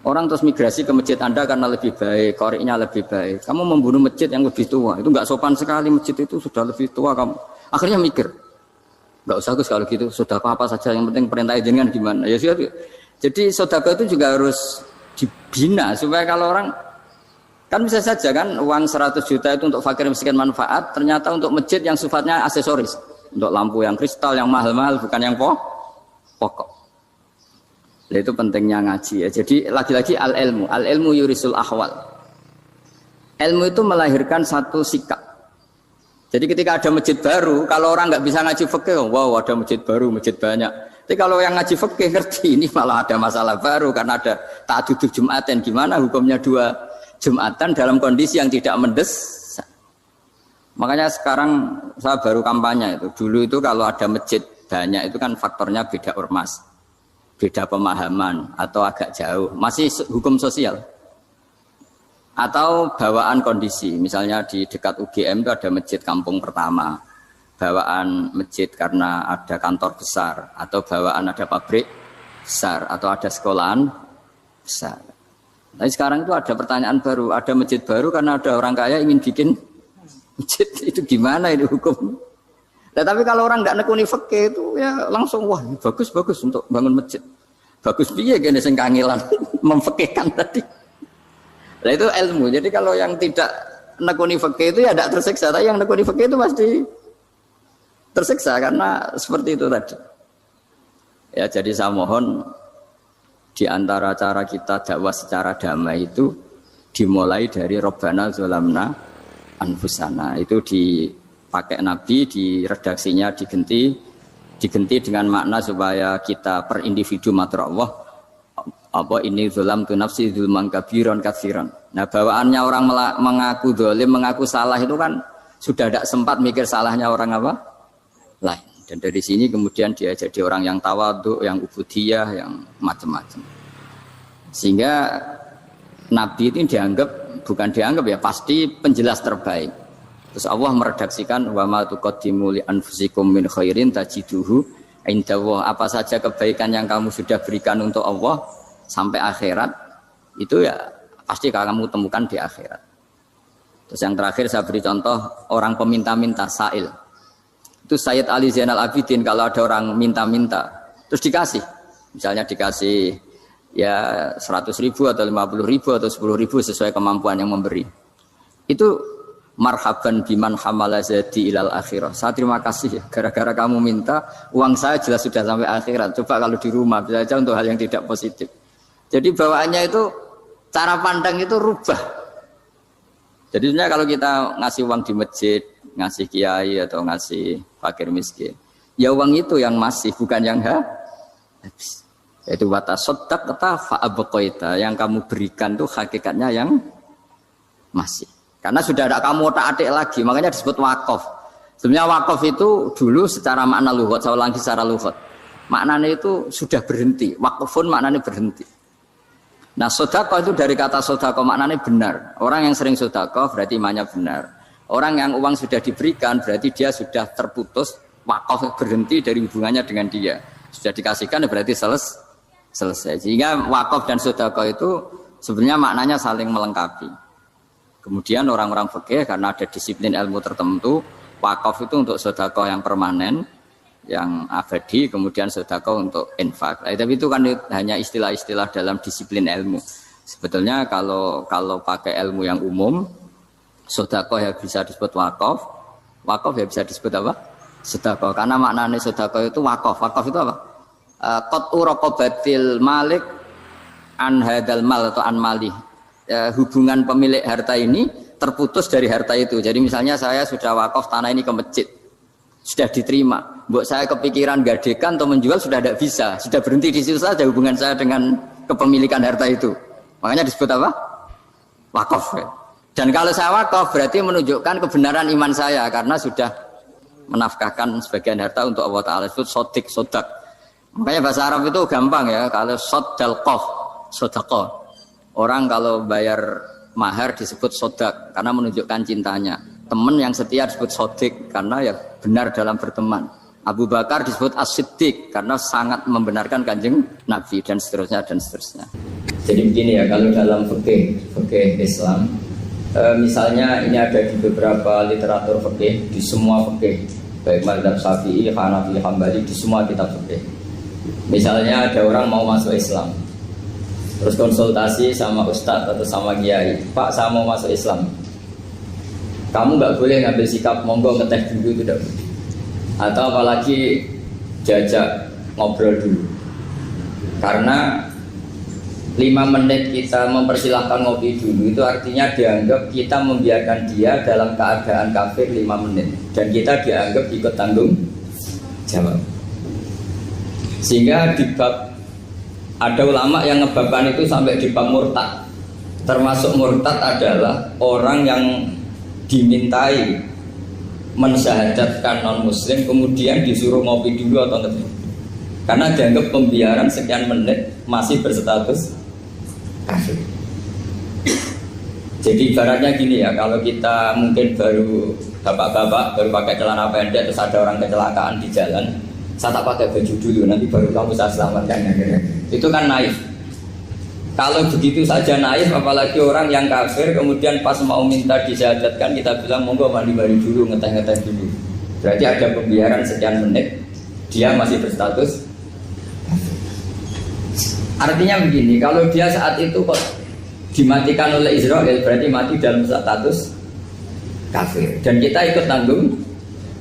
orang terus migrasi ke masjid Anda karena lebih baik, koriknya lebih baik. Kamu membunuh masjid yang lebih tua, itu nggak sopan sekali, masjid itu sudah lebih tua kamu. Akhirnya mikir, nggak usah Gus kalau gitu, sedekah apa saja, yang penting perintah jenengan gimana. Ya sudah. Jadi sedekah itu juga harus dibina supaya kalau orang kan bisa saja kan uang 100 juta itu untuk fakir miskin manfaat, ternyata untuk masjid yang sifatnya aksesoris, untuk lampu yang kristal yang mahal-mahal bukan yang pokok. Nah, itu pentingnya ngaji ya. Jadi lagi-lagi al-ilmu yurisul ahwal. Ilmu itu melahirkan satu sikap. Jadi ketika ada masjid baru, kalau orang nggak bisa ngaji fikih, wow ada masjid baru, masjid banyak. Tapi kalau yang ngaji fikih ngerti ini malah ada masalah baru karena ada ta'addud Jumatan. Gimana hukumnya 2 Jumatan dalam kondisi yang tidak mendesak. Makanya sekarang saya baru kampanye itu. Dulu itu kalau ada masjid banyak itu kan faktornya beda ormas. Beda pemahaman atau agak jauh, masih hukum sosial atau bawaan kondisi. Misalnya di dekat UGM itu ada masjid kampung pertama, bawaan masjid karena ada kantor besar, atau bawaan ada pabrik besar, atau ada sekolahan besar. Tapi sekarang itu ada pertanyaan baru, ada masjid baru karena ada orang kaya ingin bikin masjid. Itu gimana ini hukum? Nah, tapi kalau orang tidak nekuni fikih itu ya langsung wah bagus untuk bangun masjid. Bagus piye gene sing kangelan memfikihkan tadi. Nah itu ilmu. Jadi kalau yang tidak nekuni fikih itu ya tidak tersiksa, tapi yang nekuni fikih itu pasti tersiksa karena seperti itu tadi. Ya jadi saya mohon di antara cara kita dakwah secara damai itu dimulai dari Rabbana zalamna anfusana. Itu dipakai Nabi, di redaksinya diganti dengan makna supaya kita per individu matur Allah apa ini zalam tu nafsi zulman kabiran katsiran. Nah bawaannya orang mengaku zalim, mengaku salah itu kan sudah tidak sempat mikir salahnya orang apa lain. Dan dari sini kemudian dia jadi orang yang tawadhu, yang ubudiyah, yang macam-macam. Sehingga Nabi itu bukan dianggap ya, pasti penjelas terbaik. Terus Allah meredaksikan wa ma tuqaddimu li anfusikum min khairin tajiduhu indallah. Apa saja kebaikan yang kamu sudah berikan untuk Allah sampai akhirat itu ya pasti kamu temukan di akhirat. Terus yang terakhir saya beri contoh orang peminta-minta, sa'il. Itu Sayyid Ali Zainal Abidin kalau ada orang minta-minta terus dikasih. Misalnya dikasih ya 100.000 atau 50.000 atau 10.000 sesuai kemampuan yang memberi. Itu marhaban biman hamala zadi ilal akhirah. Saya terima kasih ya, gara-gara kamu minta uang saya jelas sudah sampai akhirat. Coba kalau di rumah bisa saja untuk hal yang tidak positif. Jadi bawaannya itu cara pandang itu rubah. Jadi sebenarnya kalau kita ngasih uang di masjid, ngasih kiai atau ngasih fakir miskin, ya uang itu yang masih, bukan yang habis. Yaitu watasodak kata fa'abqaita, yang kamu berikan itu hakikatnya yang masih. Karena sudah ada kamu otak-atik lagi, makanya disebut wakaf. Sebenarnya wakaf itu dulu secara makna lughat, saya ulangi secara lughat. Maknanya itu sudah berhenti, wakafun maknanya berhenti. Nah sedekah itu dari kata sedekah maknanya benar. Orang yang sering sedekah berarti imannya benar. Orang yang uang sudah diberikan berarti dia sudah terputus, wakaf berhenti dari hubungannya dengan dia. Sudah dikasihkan berarti selesai. Sehingga wakaf dan sedekah itu sebenarnya maknanya saling melengkapi. Kemudian orang-orang fikih karena ada disiplin ilmu tertentu, wakaf itu untuk sedekah yang permanen, yang abadi, kemudian sedekah untuk infak. Tapi itu kan hanya istilah-istilah dalam disiplin ilmu. Sebetulnya kalau pakai ilmu yang umum, sedekah ya bisa disebut wakaf, wakaf ya bisa disebut apa? Sedekah. Karena maknanya sedekah itu wakaf. Wakaf itu apa? Qat'u raqabatil malik an hadal mal atau an malih. Hubungan pemilik harta ini terputus dari harta itu. Jadi misalnya saya sudah wakaf tanah ini ke masjid, sudah diterima. Mbok saya kepikiran gadekan atau menjual sudah tidak bisa, sudah berhenti di situ saja hubungan saya dengan kepemilikan harta itu. Makanya disebut apa? Wakaf. Dan kalau saya wakaf berarti menunjukkan kebenaran iman saya karena sudah menafkahkan sebagian harta untuk Allah Ta'ala. Disebut sodik, sodak. Makanya bahasa Arab itu gampang ya. Kalau sodalqoh, sodaqoh. Orang kalau bayar mahar disebut sodak karena menunjukkan cintanya. Teman yang setia disebut sodik karena ya benar dalam berteman. Abu Bakar disebut as-siddiq karena sangat membenarkan kanjeng Nabi dan seterusnya dan seterusnya. Jadi begini ya, kalau dalam fikih Islam, misalnya ini ada di beberapa literatur fikih, di semua fikih, baik mazhab Syafi'i, Hanafi, Hambali, di semua kitab fikih. Misalnya ada orang mau masuk Islam, terus konsultasi sama ustadz atau sama kiai, Pak saya mau masuk Islam. Kamu nggak boleh ngambil sikap monggo ngeteh dulu, itu tidak boleh. Atau apalagi jajak ngobrol dulu. Karena 5 menit kita mempersilahkan ngopi dulu itu artinya dianggap kita membiarkan dia dalam keadaan kafir 5 menit dan kita dianggap ikut tanggung jawab. Sehingga di bab ada ulama yang ngebabkan itu sampai di bab murtad. Termasuk murtad adalah orang yang dimintai mensyahadatkan non muslim kemudian disuruh ngopi dulu atau ngeteh karena dianggap pembiaran sekian menit masih berstatus kafir. Jadi ibaratnya gini ya, kalau kita mungkin baru bapak-bapak baru pakai celana pendek terus ada orang kecelakaan di jalan, saya tak pakai baju dulu nanti baru kamu saya selamatkan, itu kan naif. Kalau begitu saja naif, apalagi orang yang kafir kemudian pas mau minta disyahadatkan kita bilang monggo mandi-mandi dulu, ngeteh-ngeteh dulu. Berarti ada pembiaran sekian menit, dia masih berstatus. Artinya begini, kalau dia saat itu kok dimatikan oleh Israel berarti mati dalam status kafir. Dan kita ikut tanggung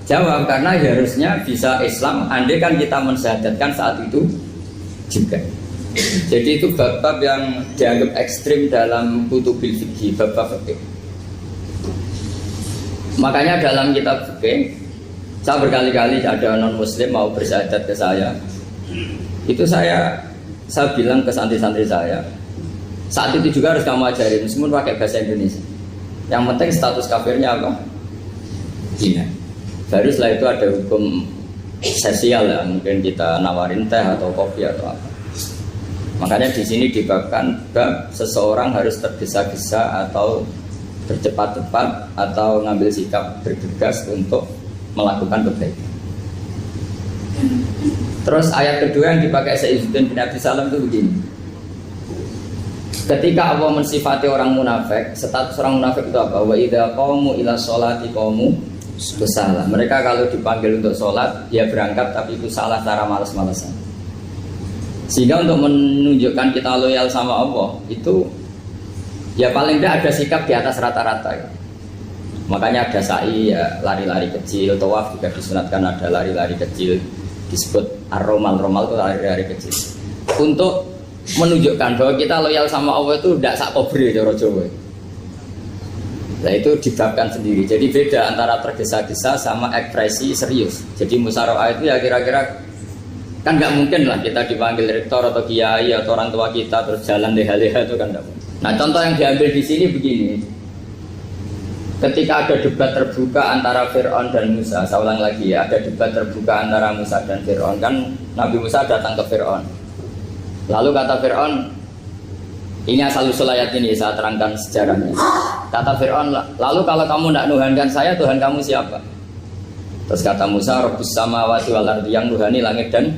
jawab karena harusnya bisa Islam andai kan kita mensyahadatkan saat itu juga. Jadi itu bab-bab yang dianggap ekstrim dalam kutubil fikih, bab-bab fikih. Makanya dalam kitab fikih, saya berkali-kali ada non muslim mau bersyahadat ke saya. Itu saya bilang ke santri-santri saya, saat itu juga harus kamu ajarin, meskipun pakai bahasa Indonesia. Yang penting status kafirnya apa? Zina. Baru setelah itu ada hukum sesial ya, mungkin kita nawarin teh atau kopi atau apa. Makanya di sini dibabkan bab seseorang harus tergesa-gesa atau bercepat-cepat atau ngambil sikap bergegas untuk melakukan kebaikan. Terus ayat kedua yang dipakai Sayyidina bin Abi Salam itu begini. Ketika Allah mensifati orang munafik, status orang munafik itu apa? Wa idza qamu ila sholati qamu kusala. Mereka kalau dipanggil untuk sholat, dia berangkat tapi itu salah cara malas-malasan. Sehingga untuk menunjukkan kita loyal sama Allah, itu ya paling tidak ada sikap di atas rata-rata ya. Makanya ada sa'i ya, lari-lari kecil, tawaf juga disunatkan ada lari-lari kecil, disebut ar-romal itu lari-lari kecil. Untuk menunjukkan bahwa kita loyal sama Allah itu tidak sak kobre cara Jawa. Nah itu dibabkan sendiri. Jadi beda antara tergesa-gesa sama ekspresi serius. Jadi musyawarah itu ya kira-kira kan nggak mungkin lah kita dipanggil rektor atau kiai atau orang tua kita terus jalan leha-leha itu kan nggak mungkin. Nah contoh yang diambil di sini begini. Ketika ada debat terbuka antara Fir'aun dan Musa, saya ulang lagi ya, ada debat terbuka antara Musa dan Fir'aun. Kan Nabi Musa datang ke Fir'aun. Lalu kata Fir'aun, ini asal-usul ayat ini saya terangkan sejarahnya. Kata Fir'aun, lalu kalau kamu tidak nuhankan saya, Tuhan kamu siapa? Terus kata Musa, Rabbus samawati wal ardi, yang nuhani langit dan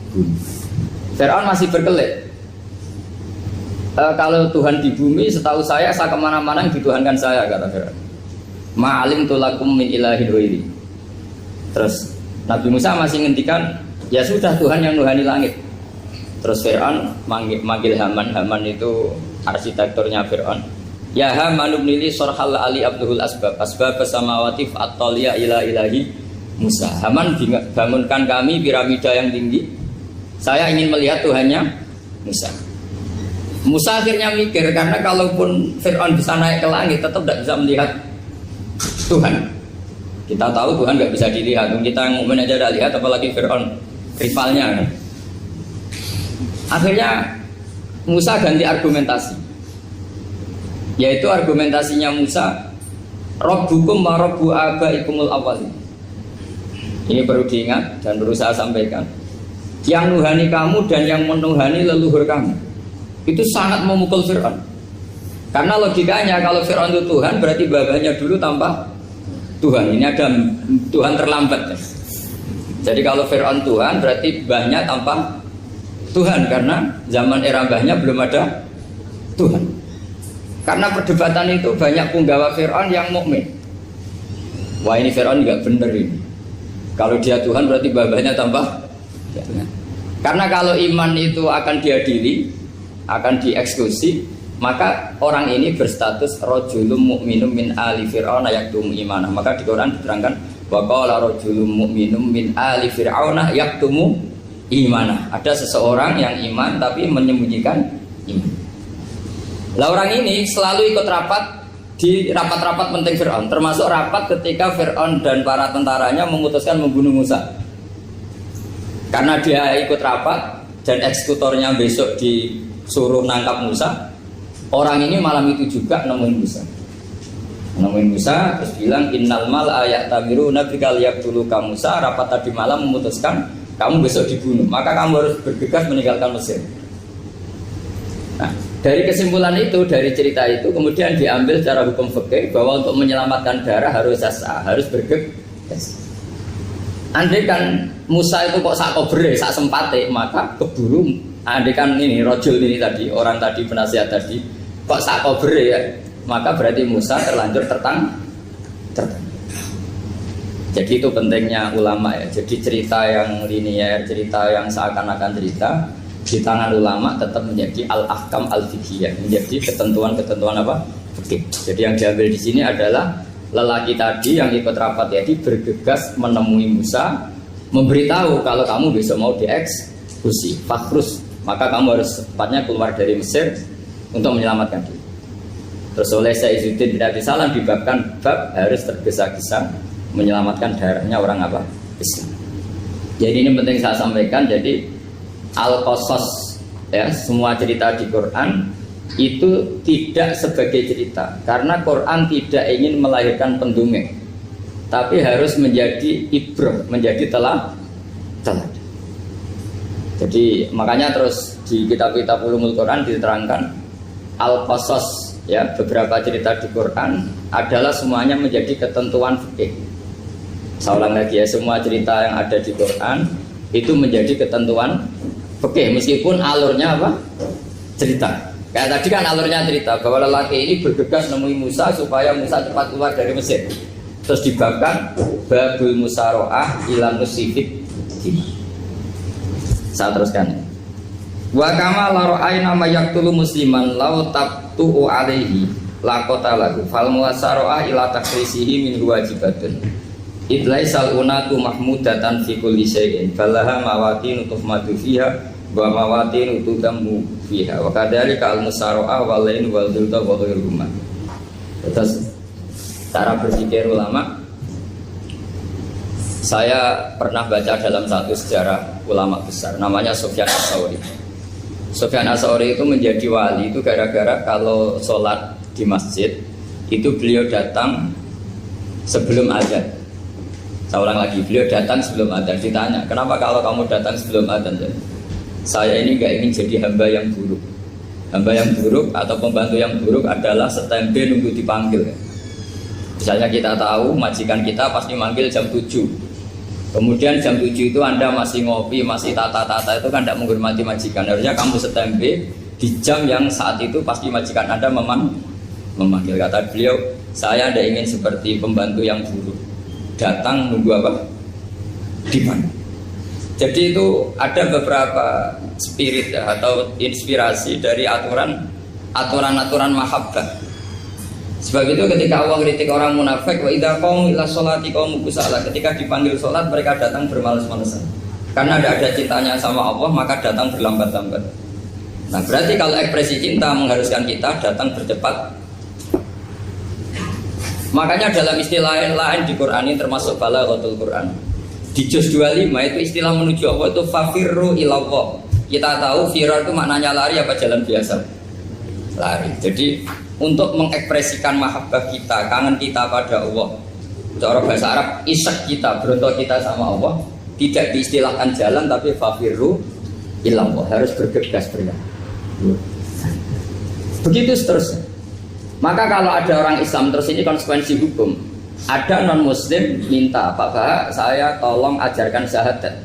bumi. Fir'aun masih berkelit. Kalau Tuhan di bumi, setahu saya kemana-mana yang dituhankan saya, kata Fir'aun. Ma'alim tulakum min ilahin ghairi. Terus Nabi Musa masih ngendikan, ya sudah Tuhan yang nuhani langit. Terus Fir'aun manggil Haman. Haman itu arsitekturnya Fir'aun. Ya Haman ibnili sorhal ali abduhul asbab samawati fa'attaliya ila ilahi Musa. Haman bangunkan kami piramida yang tinggi. Saya ingin melihat Tuhannya Musa. Musa akhirnya mikir, karena kalaupun Fir'aun bisa naik ke langit tetap tidak bisa melihat Tuhan. Kita tahu Tuhan nggak bisa dilihat. Kita yang mukmin aja tidak lihat, apalagi Fir'aun rivalnya kan. Akhirnya Musa ganti argumentasi, yaitu argumentasinya Musa, Rabbukum wa Rabbu abaikumul awwalin. Ini perlu diingat dan perlu saya sampaikan. Yang nuhani kamu dan yang menuhani leluhur kamu. Itu sangat memukul Fir'aun. Karena logikanya kalau Fir'aun itu Tuhan, berarti babanya dulu tanpa Tuhan. Ini ada Tuhan terlambat. Jadi kalau Fir'aun Tuhan, berarti mbahnya tanpa Tuhan, karena zaman era mbahnya belum ada Tuhan. Karena perdebatan itu banyak punggawa Fir'aun yang mukmin. Wah ini Fir'aun nggak bener ini. Kalau dia Tuhan berarti mbahnya tanpa Tuhan. Karena kalau iman itu akan diadili, akan dieksekusi, maka orang ini berstatus rajulun mu'minun min ali Fir'aun yaktumu imanah. Maka di Quran diterangkan wa qala rajulun mu'minun min ali Fir'aun yaktumu imanah. Ada seseorang yang iman tapi menyembunyikan iman. Lah orang ini selalu ikut rapat di rapat-rapat penting Fir'aun, termasuk rapat ketika Fir'aun dan para tentaranya memutuskan membunuh Musa. Karena dia ikut rapat dan eksekutornya besok disuruh nangkap Musa, orang ini malam itu juga nemuin Musa terus bilang innal mal ayat tabiru nabikal yaqtulu Musa. Rapat tadi malam memutuskan kamu besok dibunuh, maka kamu harus bergegas meninggalkan Mesir. Nah, dari kesimpulan itu, dari cerita itu kemudian diambil secara hukum fikih bahwa untuk menyelamatkan darah harus jasa, harus bergegas. Andai kan Musa itu kok sak kobre, sak sempate, maka keburu. Andai kan ini rojul ini tadi, orang tadi penasihat tadi, kok sak kobre ya, maka berarti Musa terlanjur tertang. Jadi itu pentingnya ulama ya. Jadi cerita yang linear, cerita yang seakan-akan cerita di tangan ulama tetap menjadi al-ahkam al-fiqhiyah, menjadi ketentuan-ketentuan apa? Fikih. Jadi yang diambil di sini adalah lelaki tadi yang ikut rapat tadi bergegas menemui Musa, memberitahu kalau kamu besok mau dieksekusi, fakhrus, maka kamu harus secepatnya keluar dari Mesir untuk menyelamatkan diri. Terus oleh Sayyidina bin Abi Salam dibabkan bab harus tergesa-gesa menyelamatkan darahnya orang apa? Islam. Jadi ini penting saya sampaikan. Jadi al-qasas ya, semua cerita di Quran itu tidak sebagai cerita, karena Quran tidak ingin melahirkan pendongeng, tapi harus menjadi ibrah, menjadi Jadi makanya terus di kitab-kitab ulumul Quran diterangkan al-qasas, ya, beberapa cerita di Quran adalah semuanya menjadi ketentuan fikih. Saya ulang lagi ya, semua cerita yang ada di Quran itu menjadi ketentuan fikih meskipun alurnya apa? Cerita. Kayak tadi kan alurnya cerita bahwa lelaki ini bergegas nemui Musa supaya Musa cepat keluar dari Mesir. Terus dibabkan babul musaroah ilan musifik. Saya teruskan. Wa kama la ra'ayna ma yaqtulu musliman law tabtu alaihi la qatalahu fal musaroah ila takrisihi min wajibatun. Idlaisal unatu mahmudatan fi kulli syai'in falaha mawatin tuhmadu fiha wa mawatin tudamu fiha wa kadzalika al musaroah wal lain wal dhulta wa ghairuhuma. Terus cara berpikir ulama, saya pernah baca dalam satu sejarah ulama besar namanya Sufyan Ats-Tsauri. Sufyan Ats-Tsauri itu menjadi wali itu gara-gara kalau sholat di masjid itu beliau datang sebelum azan. Saya ulang lagi, beliau datang sebelum azan. Ditanya, kenapa kalau kamu datang sebelum azan? Saya ini gak ingin jadi hamba yang buruk. Hamba yang buruk atau pembantu yang buruk adalah setempe nunggu dipanggil. Misalnya kita tahu majikan kita pasti manggil jam 7. Kemudian jam 7 itu Anda masih ngopi, masih tata-tata, itu kan tidak menghormati majikan. Harusnya kamu setempe di jam yang saat itu pasti majikan Anda memanggil. Kata beliau, saya tidak ingin seperti pembantu yang buruk, datang nunggu apa? Dipanggil. Jadi itu ada beberapa spirit ya, atau inspirasi dari aturan-aturan mahabbah. Sebab itu ketika Allah kritik orang munafik, wa idza qamu ila sholati qamu kusala, ketika dipanggil sholat mereka datang bermalas-malasan. Karena tidak ada cintanya sama Allah, maka datang berlambat-lambat. Nah, berarti kalau ekspresi cinta mengharuskan kita datang bercepat. Makanya dalam istilah lain di Quran ini termasuk balaghatul Quran. Di juz 25 itu istilah menuju Allah itu fafirru ilallah. Kita tahu firar itu maknanya lari apa jalan biasa? Lari. Jadi untuk mengekspresikan mahabbah kita, kangen kita pada Allah, cara bahasa Arab isak kita, berontok kita sama Allah, tidak diistilahkan jalan tapi fafirru ilallah, harus bergegas bergerak. Begitu seterusnya. Maka kalau ada orang Islam, terus ini konsekuensi hukum, ada non muslim minta, Pak Bah, saya tolong ajarkan syahadat.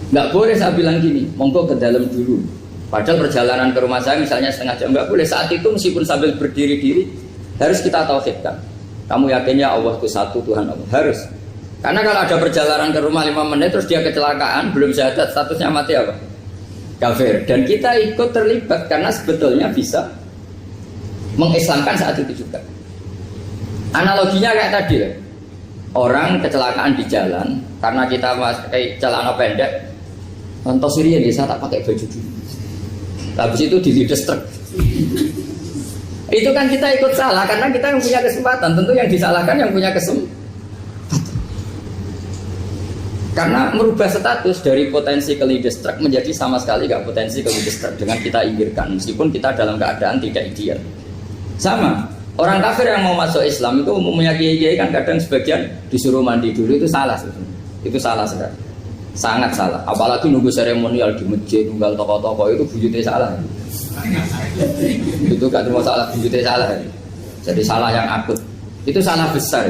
Nggak boleh saya bilang gini, monggo ke dalam dulu. Padahal perjalanan ke rumah saya misalnya setengah jam, nggak boleh. Saat itu meskipun sambil berdiri-diri harus kita tauhidkan. Kamu yakinnya Allah itu satu, Tuhan Allah, harus. Karena kalau ada perjalanan ke rumah 5 menit terus dia kecelakaan, belum syahadat, statusnya mati apa? Kafir. Dan kita ikut terlibat karena sebetulnya bisa mengislamkan saat itu juga. Analoginya kayak tadi lah. Orang kecelakaan di jalan karena kita pakai celana pendek, contoh Syria nih, saya tak pakai baju dulu. Habis itu dilides truk. Itu kan kita ikut salah karena kita yang punya kesempatan. Tentu yang disalahkan yang punya kesempatan. Karena merubah status dari potensi kelides truk menjadi sama sekali gak potensi kelides truk dengan kita inggirkan, meskipun kita dalam keadaan tidak ideal. Sama. Orang kafir yang mau masuk Islam itu umumnya kiai-kiai kan kadang sebagian disuruh mandi dulu, itu salah sebetulnya. Itu salah sekali. Sangat salah, apalagi nunggu seremonial di masjid, nunggal toko-toko itu bujutnya salah. Itu gak cuma salah, bujutnya salah. Jadi salah yang akut. Itu salah besar.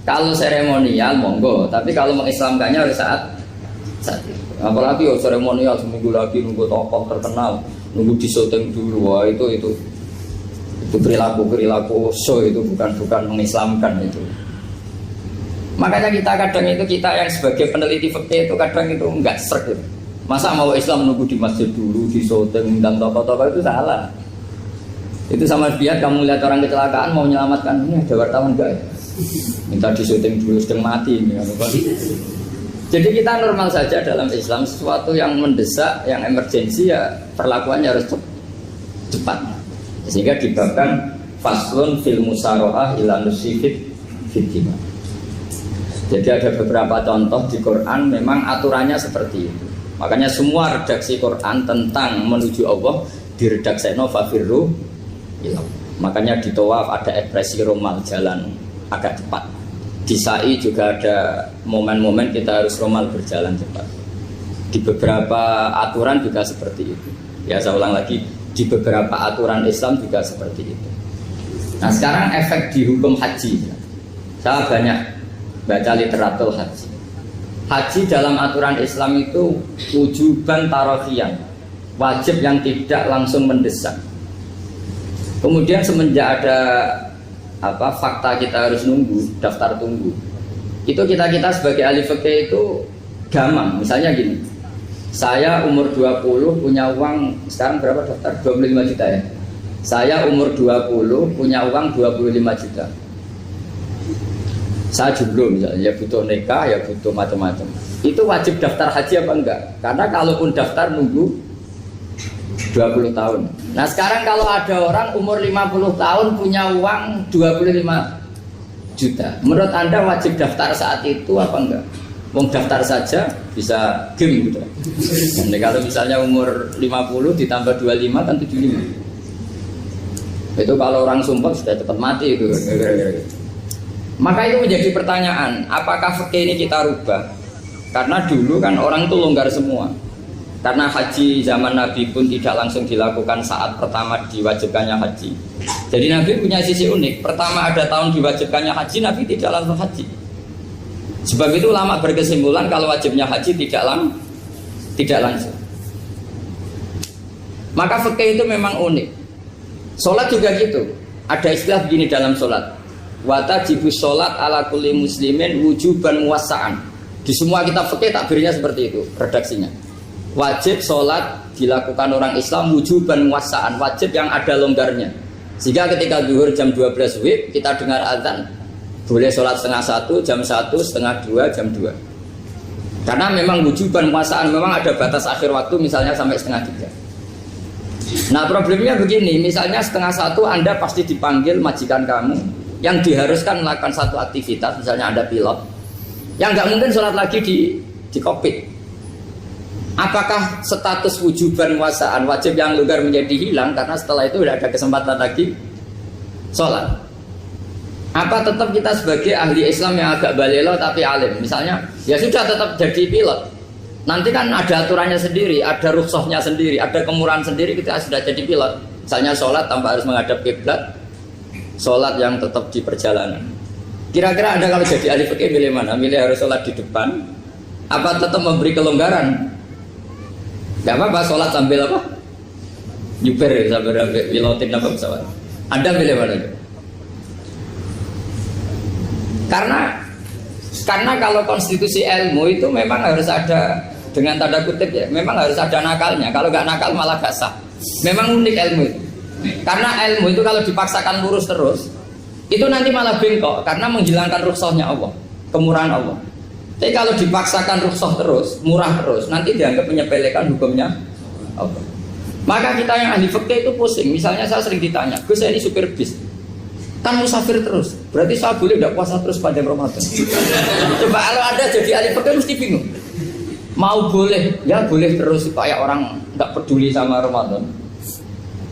Kalau seremonial monggo, tapi kalau mengislamkannya harus saat itu. Apalagi seremonial seminggu lagi nunggu tokoh terkenal, nunggu disyuting dulu, wah itu perilaku show, itu bukan mengislamkan itu. Makanya kita yang sebagai peneliti fikih itu kadang itu enggak sreg. Masa mau Islam nunggu di masjid dulu, di syuting dan tokoh-tokoh, itu salah. Itu sama biar kamu lihat orang kecelakaan mau menyelamatkan, ini ada wartawan enggak ya? Minta di syuting dulu, sedang mati ini. Jadi kita normal saja dalam Islam, sesuatu yang mendesak, yang emergensi ya perlakuannya harus cepat. Sehingga dibabkan faslun fil musaroah ila nusifid fitima. Jadi ada beberapa contoh di Quran memang aturannya seperti itu. Makanya semua redaksi Quran tentang menuju Allah diredakseno fafirru ilallah. Makanya di tawaf ada ekspresi romal, jalan agak cepat. Di sa'i juga ada momen-momen kita harus romal, berjalan cepat. Di beberapa aturan juga seperti itu. Ya saya ulang lagi, di beberapa aturan Islam juga seperti itu. Nah sekarang efek di hukum haji. Saya banyak baca literatur haji. Haji dalam aturan Islam itu wujuban tarofian, wajib yang tidak langsung mendesak. Kemudian semenjak ada fakta kita harus nunggu, daftar tunggu. Itu kita sebagai ahli fikih itu gamang. Misalnya gini, saya umur 20 punya uang, sekarang berapa daftar? 25 juta ya. Saya umur 20 punya uang 25 juta. Saya jomblo misalnya, ya butuh nikah, ya butuh macam-macam. Itu wajib daftar haji apa enggak? Karena kalaupun daftar nunggu 20 tahun. Nah sekarang kalau ada orang umur 50 tahun punya uang 25 juta, menurut Anda wajib daftar saat itu apa enggak? Wong daftar saja bisa game gitu. Nah, kalau misalnya umur 50 ditambah 25 kan 75. Itu kalau orang sumpah sudah cepat mati itu. Maka itu menjadi pertanyaan, apakah fikih ini kita rubah? Karena dulu kan orang itu longgar semua. Karena haji zaman Nabi pun tidak langsung dilakukan saat pertama diwajibkannya haji. Jadi Nabi punya sisi unik. Pertama ada tahun diwajibkannya haji, Nabi tidak langsung haji. Sebab itu ulama berkesimpulan kalau wajibnya haji tidak langsung. Maka fikih itu memang unik. Sholat juga gitu. Ada istilah begini dalam sholat. Watajibu sholat ala kulli muslimin wujuban muwassa'an. Di semua kitab fikih takbirnya seperti itu redaksinya. Wajib sholat dilakukan orang Islam wujuban muwassa'an, wajib yang ada longgarnya. Sehingga ketika zuhur jam 12 WIB kita dengar azan, boleh sholat setengah 1, jam 1, setengah 2, jam 2. Karena memang wujuban muwassa'an, memang ada batas akhir waktu misalnya sampai setengah 3. Nah problemnya begini, misalnya setengah 1 Anda pasti dipanggil majikan kamu yang diharuskan melakukan satu aktivitas, misalnya Anda pilot, yang nggak mungkin sholat lagi di kokpit. Apakah status wujuban muwassa'an wajib yang longgar menjadi hilang karena setelah itu tidak ada kesempatan lagi sholat? Apa tetap kita sebagai ahli Islam yang agak balelo tapi alim, misalnya ya sudah tetap jadi pilot, nanti kan ada aturannya sendiri, ada rukhsahnya sendiri, ada kemurahan sendiri, kita sudah jadi pilot. Misalnya sholat tanpa harus menghadap kiblat, sholat yang tetap di perjalanan. Kira-kira Anda kalau jadi ahli fikih milih mana? Milih harus sholat di depan, apa tetap memberi kelonggaran? Gak apa-apa sholat sambil apa? Nyuper sambil pilotin apa pesawat. Anda milih mana? Karena kalau konstitusi ilmu itu memang harus ada, dengan tanda kutip ya, memang harus ada nakalnya. Kalau nggak nakal malah gak sah. Memang unik ilmu itu. Karena ilmu itu kalau dipaksakan lurus terus, itu nanti malah bengkok karena menghilangkan rukhsahnya Allah, kemurahan Allah. Tapi kalau dipaksakan rukhsah terus, murah terus, nanti dianggap menyepelekan hukumnya Allah. Maka kita yang ahli fikih itu pusing. Misalnya saya sering ditanya, Gus saya ini supir bis, kan musafir terus, berarti saya boleh tidak puasa terus pada Ramadan? Coba kalau ada jadi ahli fikih mesti bingung. Mau boleh, ya boleh terus supaya orang nggak peduli sama Ramadan.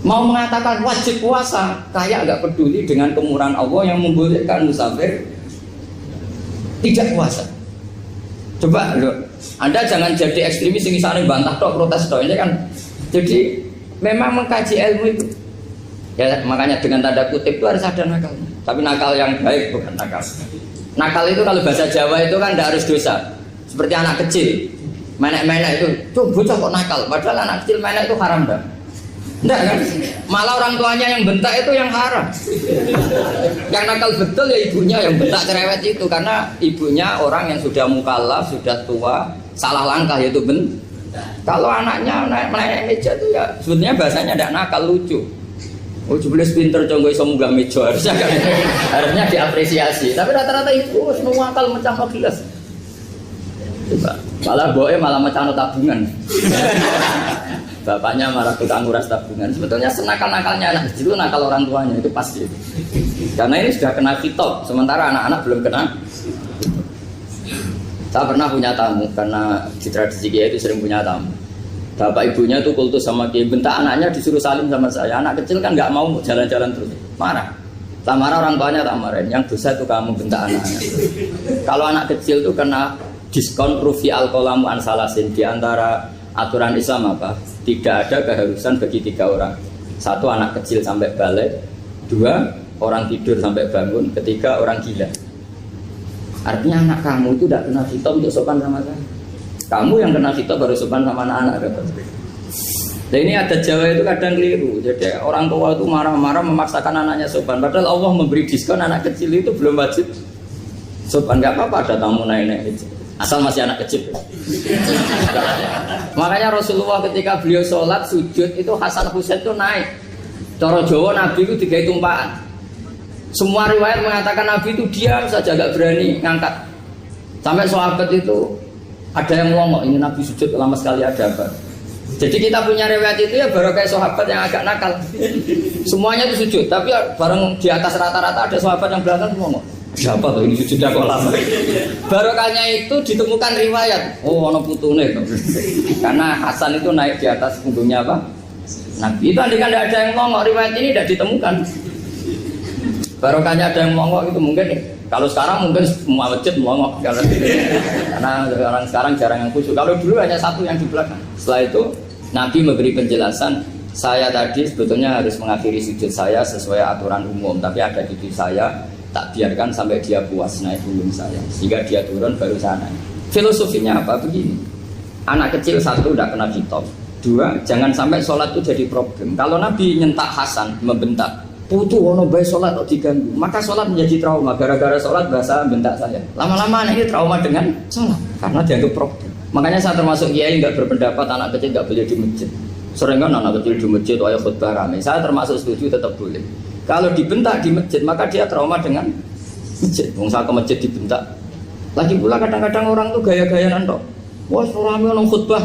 Mau mengatakan wajib puasa, kayak nggak peduli dengan kemurahan Allah yang membolehkan musafir tidak puasa. Coba loh, Anda jangan jadi ekstremis yang misalnya bantah tok, protes tok, ini kan. Jadi memang mengkaji ilmu itu. Ya makanya dengan tanda kutip itu harus ada nakal. Tapi nakal yang baik, bukan nakal. Nakal itu kalau bahasa Jawa itu kan tidak harus dosa. Seperti anak kecil, menek-menek itu, tuh bocah kok nakal. Padahal anak kecil menek itu haram dah. Enggak kan? Malah orang tuanya yang bentak itu yang haram. Yang nakal betul ya ibunya yang bentak cerewet itu, karena ibunya orang yang sudah mukallaf, sudah tua, salah langkah yaitu bentak. Kalau anaknya naik meja itu ya sebetulnya bahasanya tidak nakal, lucu. Oh jebles pinter conggo iso munggah meja, harusnya diapresiasi. Tapi rata-rata itu semua akal mecah gelas. Coba, malah boe malah mecah tabungan. Bapaknya marah tukang nguras tabungan. Sebetulnya senakal-nakalnya anak kecil itu nakal orang tuanya, itu pasti. Karena ini sudah kena kitab, sementara anak-anak belum kena. Saya pernah punya tamu, karena di tradisi Kiai itu sering punya tamu. Bapak ibunya itu kultus sama Kiai, bentak anaknya disuruh salim sama saya. Anak kecil kan nggak mau jalan-jalan terus, marah. Tak marah orang tuanya tak marahin. Yang dosa itu kamu bentak anaknya. Kalau anak kecil itu kena diskon rufi al-qalamu an salasin. Di antara aturan Islam apa? Tidak ada keharusan bagi 3 orang. 1 anak kecil sampai balik, 2 orang tidur sampai bangun, 3 orang gila. Artinya anak kamu itu tidak kena khitab untuk sopan sama saya. Kamu yang kena khitab baru sopan sama anak-anak. Nah ini ada Jawa itu kadang keliru. Jadi orang tua itu marah-marah memaksakan anaknya sopan. Padahal Allah memberi diskon anak kecil itu belum wajib sopan. Gak apa-apa ada tamu naik-naik asal masih anak kecil. Makanya Rasulullah ketika beliau sholat sujud itu Hasan Husain itu naik. Cara Jawa Nabi itu 3 tumpaan. Semua riwayat mengatakan Nabi itu diam saja gak berani ngangkat. Sampai sahabat itu ada yang melongok, ini Nabi sujud lama sekali ada apa? Jadi kita punya riwayat itu ya baru kayak sahabat yang agak nakal. Semuanya itu sujud, tapi bareng di atas rata-rata ada sahabat yang belakang ngomong. Siapa tuh ini sujudnya kok lama? Barokahnya itu ditemukan riwayat. Oh, ono putune. Karena Hasan itu naik di atas punggungnya apa? Nabi itu andikan tidak ada yang ngomong, riwayat ini tidak ditemukan. Barokahnya ada yang ngomong itu mungkin. Kalau sekarang mungkin semua masjid melongok karena orang sekarang jarang yang khusyuk. Kalau dulu hanya 1 yang di belakang. Setelah itu Nabi memberi penjelasan, saya tadi sebetulnya harus mengakhiri sujud saya sesuai aturan umum, tapi ada cucu saya tak biarkan sampai dia puas naik punggung saya, sehingga dia turun baru saya naik. Filosofinya apa? Begini, anak kecil 1 tidak kena khitab, 2 jangan sampai sholat itu jadi problem. Kalau Nabi nyentak Hasan, membentak, putu ono bae sholat kok diganggu, maka sholat menjadi trauma. Gara-gara sholat bahasa bentak saya. Lama-lama anak ini trauma dengan sholat karena dianggap problem. Makanya saya termasuk kiai nggak berpendapat anak kecil nggak boleh di masjid. Sering kan anak kecil di masjid ayat khutbah ramai. Saya termasuk setuju tetap boleh. Kalau dibentak di masjid maka dia trauma dengan masjid. Wong saya ke masjid dibentak. Lagi pula kadang-kadang orang tuh gaya-gayaan tok. Wah, ramai orang khutbah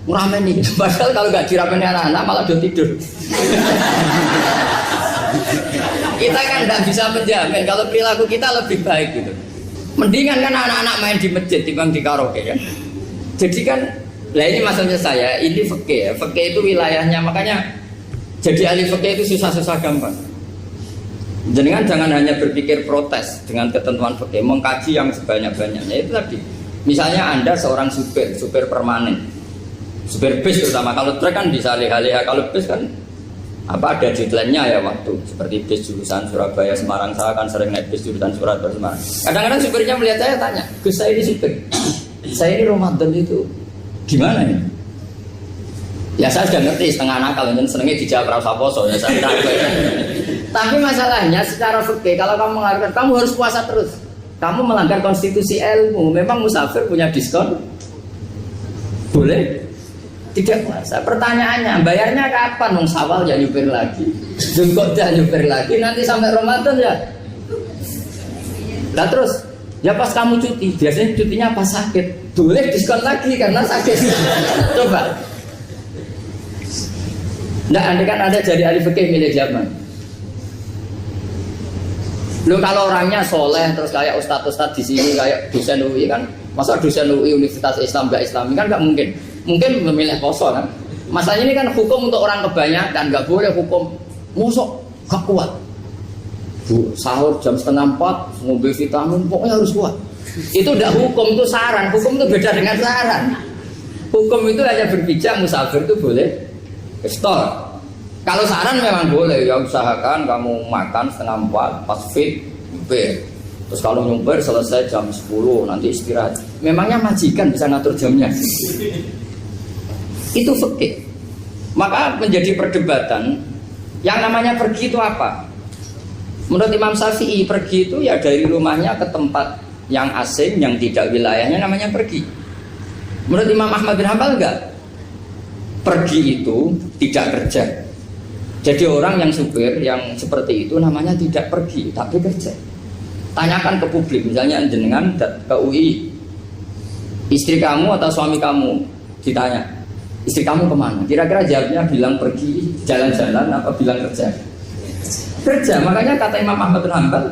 ramai nih. Padahal kalau nggak diramein anak-anak malah udah tidur. Kita kan tidak bisa menjamin kalau perilaku kita lebih baik gitu. Mendingan kan anak-anak main di masjid dibanding di karaoke kan. Jadi kan, lah ini maksudnya saya, ini fikih ya. Fikih itu wilayahnya, makanya jadi ahli fikih itu susah-susah gampang. Jangan hanya berpikir protes dengan ketentuan fikih, mengkaji yang sebanyak-banyaknya. Itu tadi, misalnya Anda seorang supir permanen, supir bis terutama. Kalau truk kan bisa leha-leha, kalau bis kan apa ada deadline-nya ya waktu. Seperti bis jurusan Surabaya Semarang, saya kan sering naik bis jurusan Surabaya Semarang. Kadang-kadang supirnya melihat saya tanya, Gus saya ini supir, saya ini Ramadan itu gimana ya? Ya saya sudah ngerti setengah nakal, dan senengnya dijawab rasa poso ya saya tahu. Tapi masalahnya secara fikih kalau kamu mengatakan kamu harus puasa terus, kamu melanggar konstitusi ilmu. Memang musafir punya diskon? Boleh? Tidak puasa. Pertanyaannya, bayarnya kapan? Wong Syawal ya nyupir lagi, Dzulqa'dah nyupir lagi, nanti sampai Ramadan ya. Nah terus, ya pas kamu cuti, biasanya cutinya pas sakit, boleh diskon lagi karena sakit. Coba. Nggak, andai kan ada jadi ahli fikih milik zaman. Lo kalau orangnya soleh terus kayak ustadz-ustadz di sini kayak dosen UI kan, masa dosen UI Universitas Islam nggak Islami kan nggak mungkin. Mungkin memilih poso kan. Masalahnya ini kan hukum untuk orang kebanyakan, nggak boleh hukum musuh gak kuat. Sahur jam 3:30 ngombe vitamin pokoknya harus kuat. Itu udah hukum, itu saran. Hukum itu beda dengan saran. Hukum itu hanya berbicara musafir itu boleh store. Kalau saran memang boleh, ya usahakan kamu makan 3:30 pas fit, nyumpir. Terus kalau nyumpir selesai jam 10 nanti istirahat. Memangnya majikan bisa ngatur jamnya? Itu fikih. Maka menjadi perdebatan yang namanya pergi itu apa? Menurut Imam Syafi'i pergi itu ya dari rumahnya ke tempat yang asing yang tidak wilayahnya namanya pergi. Menurut Imam Ahmad bin Hanbal enggak. Pergi itu tidak kerja. Jadi orang yang supir yang seperti itu namanya tidak pergi tapi kerja. Tanyakan ke publik, misalnya jenengan ke UI, istri kamu atau suami kamu ditanya, istri kamu kemana? Kira-kira jawabnya bilang pergi jalan-jalan apa bilang kerja? Kerja. Makanya kata Imam Ahmad bin Hanbal,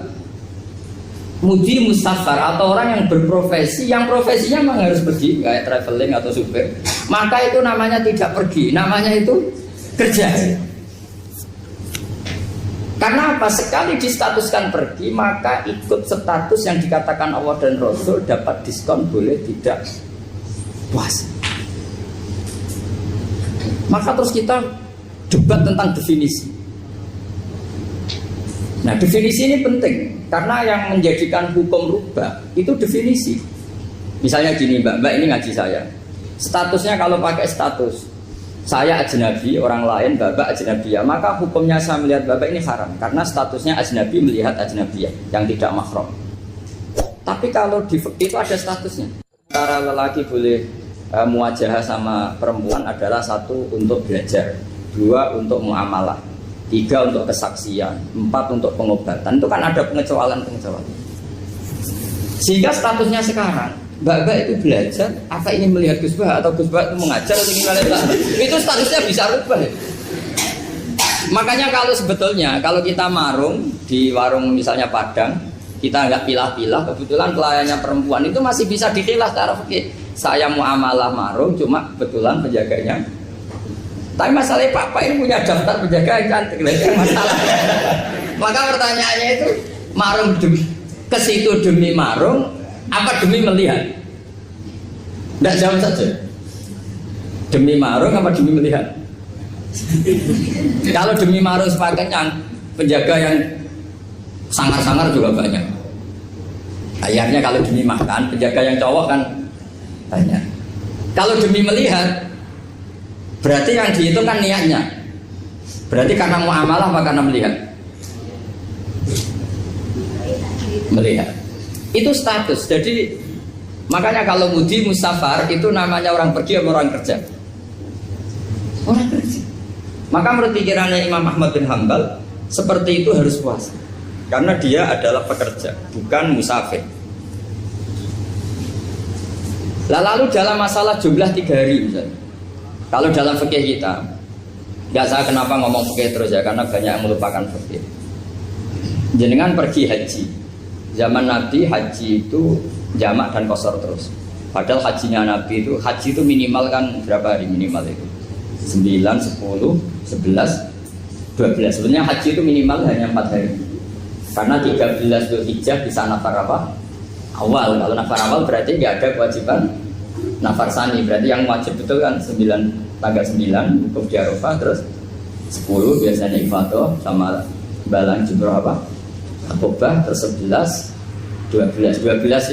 mudi mustafar atau orang yang berprofesi, yang profesinya memang harus pergi, kayak traveling atau supir, maka itu namanya tidak pergi, namanya itu kerja. Karena apa? Sekali distatuskan pergi, maka ikut status yang dikatakan Allah dan Rasul dapat diskon, boleh tidak puasa. Maka terus kita debat tentang definisi. Nah, definisi ini penting karena yang menjadikan hukum rubah itu definisi. Misalnya gini, Mbak ini ngaji saya. Statusnya kalau pakai status saya ajnabi, orang lain Bapak ajnabiyah, maka hukumnya saya melihat Bapak ini haram karena statusnya ajnabi melihat ajnabiyah yang tidak mahram. Tapi kalau di fikih itu ada statusnya. Antara lelaki boleh muajahah sama perempuan adalah satu untuk belajar, dua untuk muamalah, tiga untuk kesaksian, empat untuk pengobatan. Itu kan ada pengecualian-pengecualian. Sehingga statusnya sekarang Mbak itu belajar, apa ini melihat Gus Bah atau Gus Bah itu mengajar atau gimana, itu statusnya bisa rubah ya. Makanya kalau sebetulnya kalau kita marung di warung misalnya Padang, kita nggak pilah-pilah, kebetulan pelayannya perempuan itu masih bisa dikilah secara fikih. Saya muamalah marung, cuma kebetulan penjaganya. Tapi masalahnya Pak ini punya daftar penjaga yang cantik, yang masalah. Maka pertanyaannya itu marung ke situ demi marung apa demi melihat? Tidak jawab saja. Demi marung apa demi melihat? Kalau demi marung sepakatnya penjaga yang sangar-sangar juga banyak. Akhirnya kalau demi makan penjaga yang cowok kan banyak. Kalau demi melihat berarti yang dihitung kan niatnya. Berarti karena muamalah apa karena melihat? Melihat. Itu status. Jadi makanya kalau mudi musafar itu namanya orang pergi atau orang kerja? Orang kerja. Maka menurut pikirannya Imam Ahmad bin Hanbal seperti itu harus puasa. Karena dia adalah pekerja, bukan musafir. Lalu dalam masalah jumlah 3 hari misalnya. Kalau dalam fikih kita, nggak saya kenapa ngomong fikih terus ya, karena banyak yang melupakan fikih. Jenengan pergi haji. Zaman Nabi haji itu jamak dan qashar terus. Padahal hajinya Nabi itu, haji itu minimal kan berapa hari minimal itu? 9, 10, 11, 12. Sebenarnya haji itu minimal hanya 4 hari. Karena 13 Dzulhijjah bisa nafar apa? Awal. Kalau nafar awal berarti nggak ada kewajiban nafar sani. Berarti yang wajib betul kan 9, tanggal 9 wukuf di Arafah, terus 10 biasanya ifadah sama balang jumroh apa? Akobah, terus 11, 12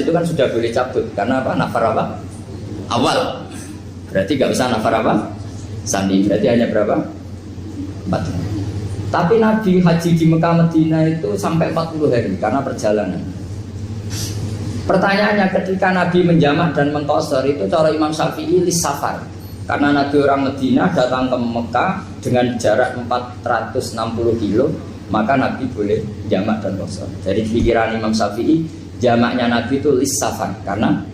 itu kan sudah boleh cabut karena apa? Nafar apa? Awal. Berarti nggak usah nafar apa? Sani. Berarti hanya berapa? 4. Tapi Nabi haji di Mekah Medina itu sampai 40 hari karena perjalanan. Pertanyaannya ketika Nabi menjamak dan mengqashar itu cara Imam Syafi'i lis-safar. Karena Nabi orang Medina datang ke Mekah dengan jarak 460 kilo, maka Nabi boleh jamak dan qashar. Jadi pikiran Imam Syafi'i jamaknya Nabi itu lis-safar karena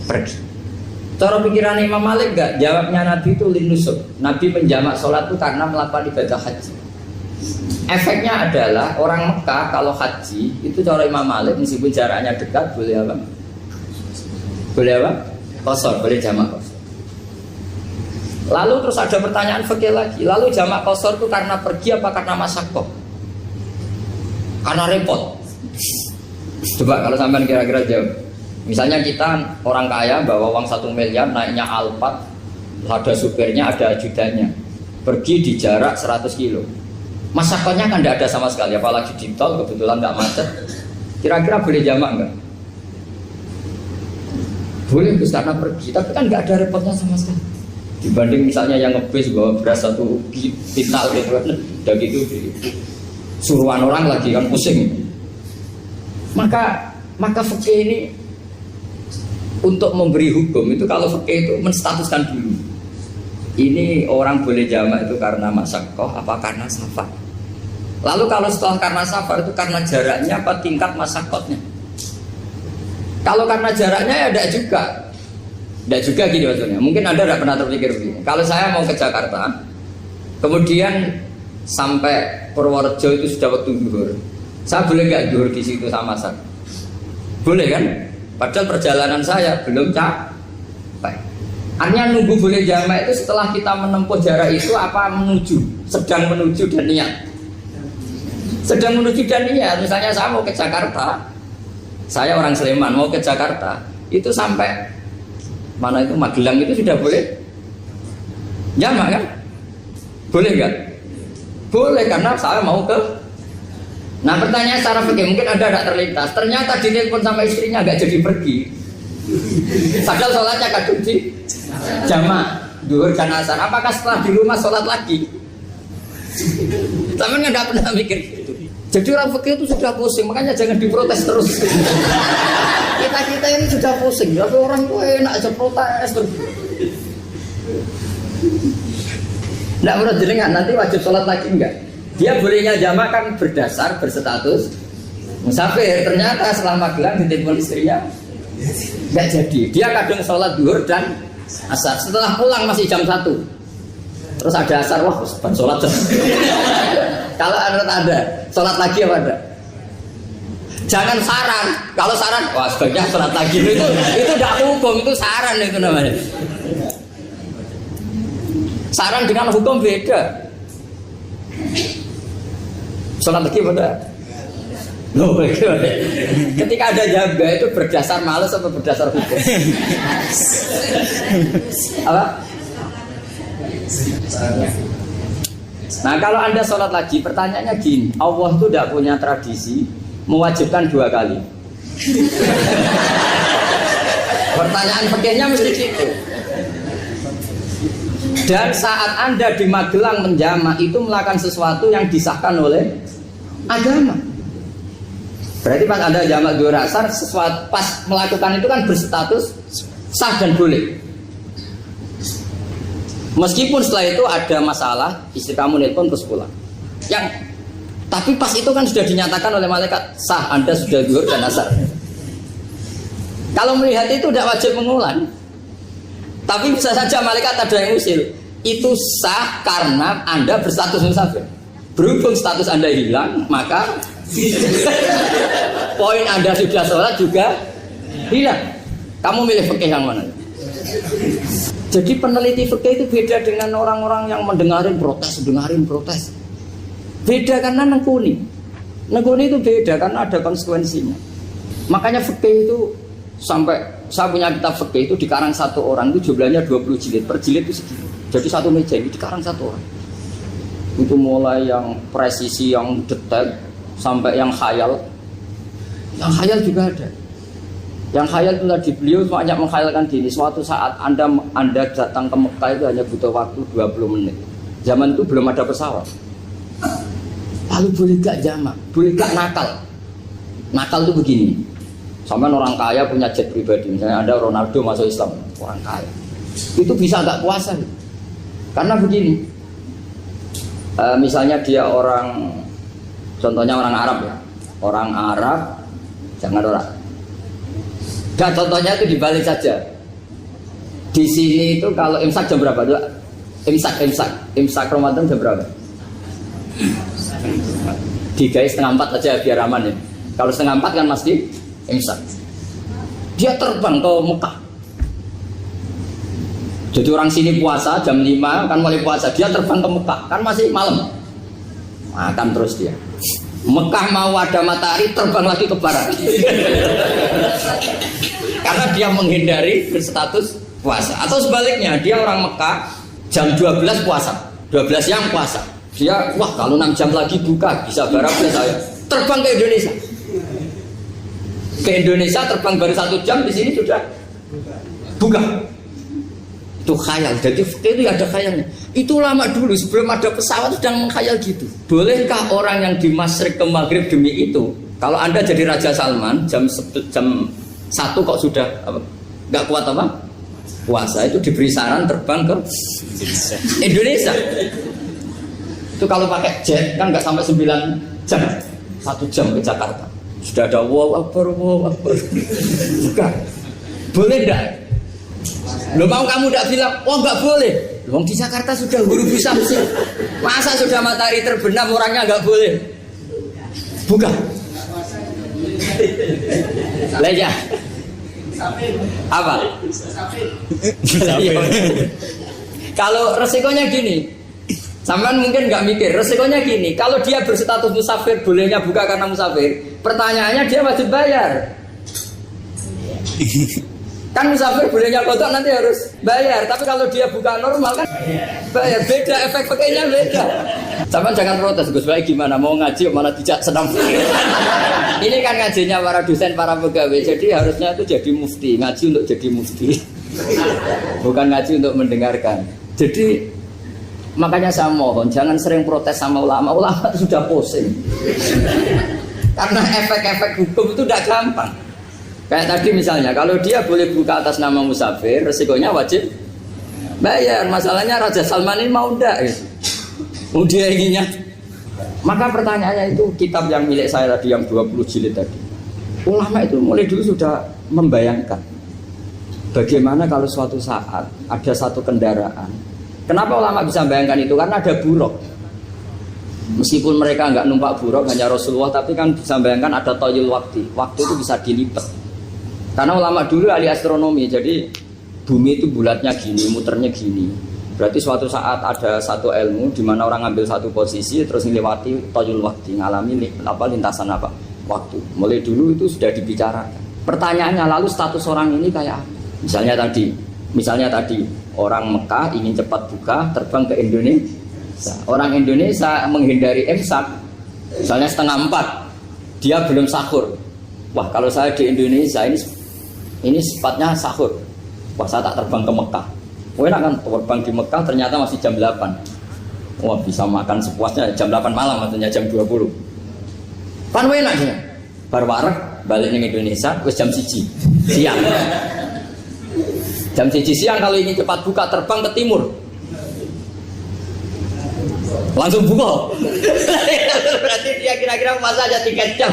pergi. Cara pikiran Imam Malik enggak, jawabnya Nabi itu lin-nusuk. Nabi menjamak sholat itu karena melakukan ibadah haji. Efeknya adalah orang Mekah kalau haji itu cara Imam Malik meskipun jaraknya dekat boleh apa? Boleh apa? Qashar, boleh jamak qashar. Lalu terus ada pertanyaan fikih lagi. Lalu jamak qashar itu karena pergi apa karena masyaqqah? Karena repot. Coba kalau sampean kira-kira jawab. Misalnya kita orang kaya bawa uang 1 miliar naiknya Alphard, ada supirnya, ada ajudannya. Pergi di jarak 100 kilo. Masyaqqahnya kan tidak ada sama sekali, apalagi di tol kebetulan tidak macet. Kira-kira boleh jamak enggak? Boleh Gus karena pergi, tapi kan nggak ada repotnya sama sekali. Dibanding misalnya yang ngebis bawa beras 1 pintal gitu kan, udah gitu suruhan orang lagi kan pusing. Maka fikih ini untuk memberi hukum itu kalau fikih itu menstatuskan dulu. Ini orang boleh jamak itu karena masyaqqah apa karena safar. Lalu kalau setelah karena safar itu karena jaraknya apa tingkat masyaqqahnya. Kalau karena jaraknya ya tidak juga. Tidak juga gini maksudnya. Mungkin Anda tidak pernah terpikir begini. Kalau saya mau ke Jakarta, kemudian sampai Purworejo itu sudah waktu zuhur. Saya boleh nggak zuhur di situ sama saya? Boleh kan? Padahal perjalanan saya belum capek. Artinya nunggu boleh jamak itu setelah kita menempuh jarak itu apa menuju, sedang menuju dan niat. sedang menuju Dania. Misalnya saya mau ke Jakarta, saya orang Sleman mau ke Jakarta, itu sampai mana itu Magelang itu sudah boleh jamak kan? Boleh nggak? Boleh karena saya mau ke. Nah pertanyaan secara fikih mungkin Anda tidak terlintas. Ternyata ditelepon sama istrinya nggak jadi pergi. Padahal sholatnya kadung di jamak duhur dan asar. Apakah setelah di rumah sholat lagi? Tapi nggak pernah mikir gitu. Jadi orang fikih itu sudah pusing, makanya jangan diprotes terus. Kita ini sudah pusing, tapi orang itu enak aja protes terus. Nggak menurut jenengan nanti wajib sholat lagi enggak? Dia bolehnya jamak kan berdasar berstatus musafir. Ternyata setelah Magelang ditelepon istrinya nggak jadi. Dia kadang sholat duhur dan asar. Setelah pulang masih jam 1. Terus ada asar, wah sempat sholat. Kalau ada sholat lagi apa ada? Jangan saran. Kalau saran, wah sebaiknya sholat lagi. Itu tidak hukum, itu saran itu namanya. Saran dengan hukum beda. Sholat lagi pada loh, ketika ada jaga itu berdasar malas atau berdasar hukum? Apa? Nah kalau Anda sholat lagi, pertanyaannya gini, Allah itu tidak punya tradisi mewajibkan 2 kali. Pertanyaan fikihnya mesti gitu. Dan saat Anda di Magelang menjamak itu melakukan sesuatu yang disahkan oleh agama. Berarti pas Anda jamak duhur asar, sesuatu pas melakukan itu kan berstatus sah dan boleh. Meskipun setelah itu ada masalah, istri kamu nelpon terus pulang. Tapi pas itu kan sudah dinyatakan oleh malaikat sah, Anda sudah duhur dan asar. Kalau melihat itu tidak wajib mengulang. Tapi bisa saja malaikat ada yang usil. Itu sah karena Anda berstatus musafir. Berhubung status Anda hilang, maka poin Anda sudah sholat juga hilang. Kamu milih fikih yang mana? Jadi peneliti fikih itu beda dengan orang-orang yang dengarin protes. Beda karena nengkuni itu beda karena ada konsekuensinya. Makanya fikih itu sampai saya punya kitab fikih itu dikarang satu orang itu jumlahnya 20 jilid, per jilid itu segini. Jadi satu meja ini dikarang satu orang. Itu mulai yang presisi, yang detail sampai yang khayal. Yang khayal juga ada. Yang khayal itu tadi beliau banyak menghayalkan gini. Suatu saat Anda datang ke Mekah itu hanya butuh waktu 20 menit. Zaman itu belum ada pesawat. Lalu boleh gak jamak? Boleh gak nakal? Nakal itu begini. Sama orang kaya punya jet pribadi. Misalnya ada Ronaldo masuk Islam, orang kaya. Itu bisa gak puasa? Karena begini. Misalnya dia orang, contohnya orang Arab ya. Orang Arab, jangan orang. Dan contohnya itu dibalik saja. Di sini itu kalau imsak jam berapa? Imsak Ramadan jam berapa? 3:30 aja biar aman ya. Kalau 3:30 kan pasti imsak. Dia terbang ke Mekah. Jadi orang sini puasa jam 5 kan mulai puasa, dia terbang ke Mekah kan masih malam. Makan terus dia. Mekah mau ada matahari terbang lagi ke barat. Karena dia menghindari berstatus puasa. Atau sebaliknya, dia orang Mekah jam 12 puasa, 12 siang puasa. Dia wah kalau 6 jam lagi buka bisa barat saya. Terbang ke Indonesia. Ke Indonesia terbang baru 1 jam, di sini sudah buka. Itu khayal. Jadi itu ada khayalnya. Itu lama dulu sebelum ada pesawat sedang mengkhayal gitu. Bolehkah orang yang di Masyrik ke Maghrib demi itu? Kalau Anda jadi Raja Salman jam 1 kok sudah nggak kuat apa? Puasa itu diberi saran terbang ke Indonesia. Itu kalau pakai jet kan nggak sampai 9 jam, 1 jam ke Jakarta. Sudah ada wow akbar. Bukan. Boleh enggak? Lo mau kamu enggak bilang, oh enggak boleh. Wong di Jakarta sudah huru samsi. Masa sudah matahari terbenam orangnya enggak boleh? Bukan. Leja. Apa? Kalau resikonya gini, Sampean mungkin nggak mikir, resikonya gini, kalau dia berstatus musafir, bolehnya buka karena musafir, pertanyaannya dia wajib bayar. Kan musafir bolehnya kodok nanti harus bayar, tapi kalau dia buka normal kan bayar, beda, efek pakainya beda. Sampean jangan protes, Gus Baik gimana, mau ngaji malah dijak senam. Ini kan ngajinya para dosen, para pegawai, jadi harusnya itu jadi mufti, ngaji untuk jadi mufti. Bukan ngaji untuk mendengarkan. Jadi makanya saya mohon jangan sering protes sama ulama. Ulama itu sudah pusing. Karena efek-efek hukum itu tidak gampang. Kayak tadi misalnya kalau dia boleh buka atas nama musafir, resikonya wajib bayar. Masalahnya Raja Salman ini mau enggak gitu. Mau dia inginnya. Maka pertanyaannya itu kitab yang milik saya tadi yang 20 jilid tadi. Ulama itu mulai dulu sudah membayangkan bagaimana kalau suatu saat ada satu kendaraan. Kenapa ulama bisa membayangkan itu? Karena ada buruk. Meskipun mereka nggak numpak buruk, hanya Rasulullah, tapi kan bisa membayangkan ada toyul waktu. Waktu itu bisa dilipat. Karena ulama dulu ahli astronomi, jadi bumi itu bulatnya gini, muternya gini. Berarti suatu saat ada satu ilmu di mana orang ambil satu posisi terus melewati toyul waktu, ngalami lintasan waktu. Mulai dulu itu sudah dibicarakan. Pertanyaannya lalu status orang ini kayak apa? Misalnya tadi orang Mekah ingin cepat buka terbang ke Indonesia. Orang Indonesia menghindari imsak, misalnya 3:30, dia belum sahur. Wah kalau saya di Indonesia ini sifatnya sahur. Wah saya tak terbang ke Mekah. Enak kan terbang di Mekah ternyata masih jam 8. Wah bisa makan sepuasnya jam 8 malam, maksudnya jam 20. Kan enak ya. Bar wareg balik ke Indonesia wis jam 1 siang. Jam 1 siang kalau ingin cepat buka terbang ke timur langsung buka. Berarti dia kira-kira masa aja 3 jam.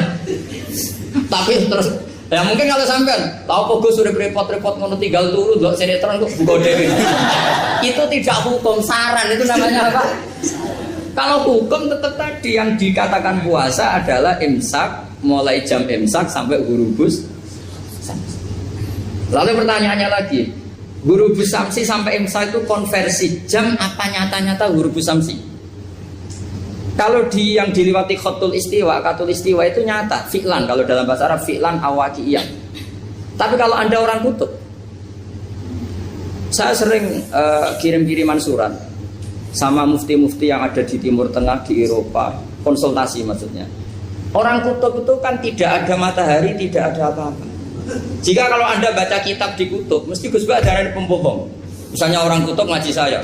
Tapi terus ya mungkin kalau sampean tahu pogo sudah repot-repot ngono tinggal turu ndelok sinetron kok buka dhewe. Itu tidak hukum, saran itu namanya apa? Kalau hukum tetap tadi yang dikatakan puasa adalah imsak, mulai jam imsak sampai hurubus. Lalu pertanyaannya lagi, hurubus samsi sampai imsak itu konversi jam apa nyata-nyata hurubus samsi? Kalau yang diliwati khotul istiwa, katul istiwa itu nyata, fi'lan. Kalau dalam bahasa Arab fi'lan awaqiyah. Tapi kalau Anda orang kutub, saya sering kirim-kiriman surat sama mufti-mufti yang ada di Timur Tengah, di Eropa, konsultasi maksudnya. Orang kutub itu kan tidak ada matahari, tidak ada apa-apa. Jika kalau Anda baca kitab di kutub, mesti Gus Ba ada pembohong. Misalnya orang kutub ngaji saya,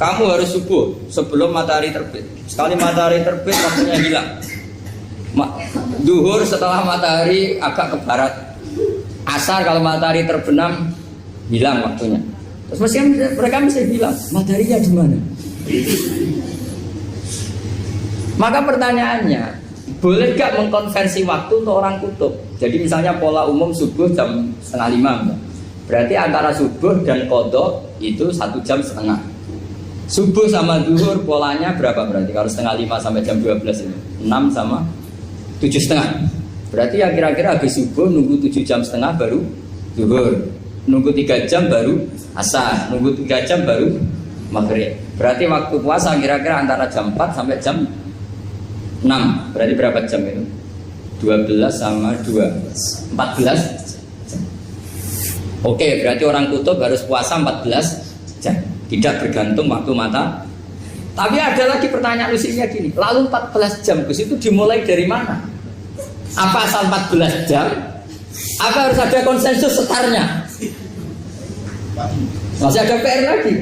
kamu harus subuh sebelum matahari terbit. Sekali matahari terbit waktunya hilang. Duhur setelah matahari agak ke barat. Asar kalau matahari terbenam hilang waktunya. Terus mereka mesti bilang mataharinya di mana? Maka pertanyaannya, boleh gak mengkonversi waktu untuk orang kutub? Jadi misalnya pola umum subuh jam 4:30. Berarti antara subuh dan qadha itu 1 jam setengah. Subuh sama zuhur polanya berapa berarti? Kalau 4:30 sampai jam 12 ini 6 sama 7:30. Berarti ya kira-kira habis subuh nunggu 7,5 jam baru zuhur, nunggu 3 jam baru asar, nunggu 3 jam baru maghrib. Berarti waktu puasa kira-kira antara jam 4 sampai jam 6. Berarti berapa jam itu? 12 sama 2 14 jam. Oke, berarti orang kutub harus puasa 14 jam. Tidak bergantung waktu mata. Tapi ada lagi pertanyaan lucunya gini, lalu 14 jam Gus itu dimulai dari mana? Apa asal 14 jam? Apa harus ada konsensus setarnya? Masih ada PR lagi.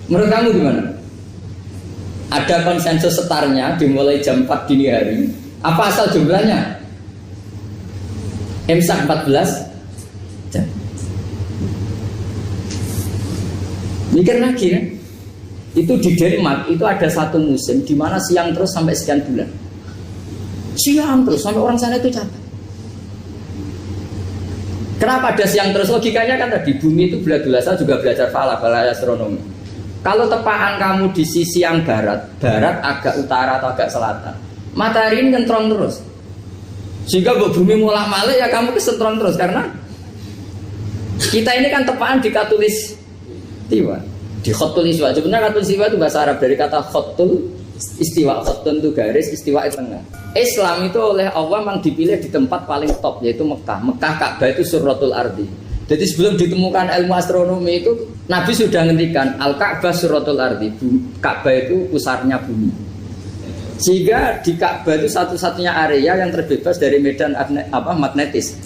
Menurut kamu gimana? Ada konsensus setarnya dimulai jam 4 dini hari. Apa asal jumlahnya? Imsak 14 jam. Mikir lagi kan? Itu di Denmark itu ada satu musim di mana siang terus sampai sekian bulan. Siang terus sampai orang sana itu capek. Kenapa ada siang terus? Logikanya kan tadi bumi itu bulat-bulat. Saya juga belajar falak, astronomi. Kalau tepaan kamu di sisi yang barat agak utara atau agak selatan, matahari ini nyentrong terus. Sehingga bumi mulak-malik ya kamu kesentrong terus karena kita ini kan tepaan di katulis tiwa, di Di khotul istiwa. Sebenarnya khotul istiwa itu bahasa Arab dari kata khotul istiwa. Khotun itu garis, istiwa itu tengah. Islam itu oleh Allah memang dipilih di tempat paling top yaitu Mekah. Mekah Ka'bah itu surratul ardi. Jadi sebelum ditemukan ilmu astronomi itu Nabi sudah ngendikan Al-Ka'bah surratul ardi. Ka'bah itu pusarnya bumi. Sehingga di Ka'bah itu satu-satunya area yang terbebas dari medan magnetis.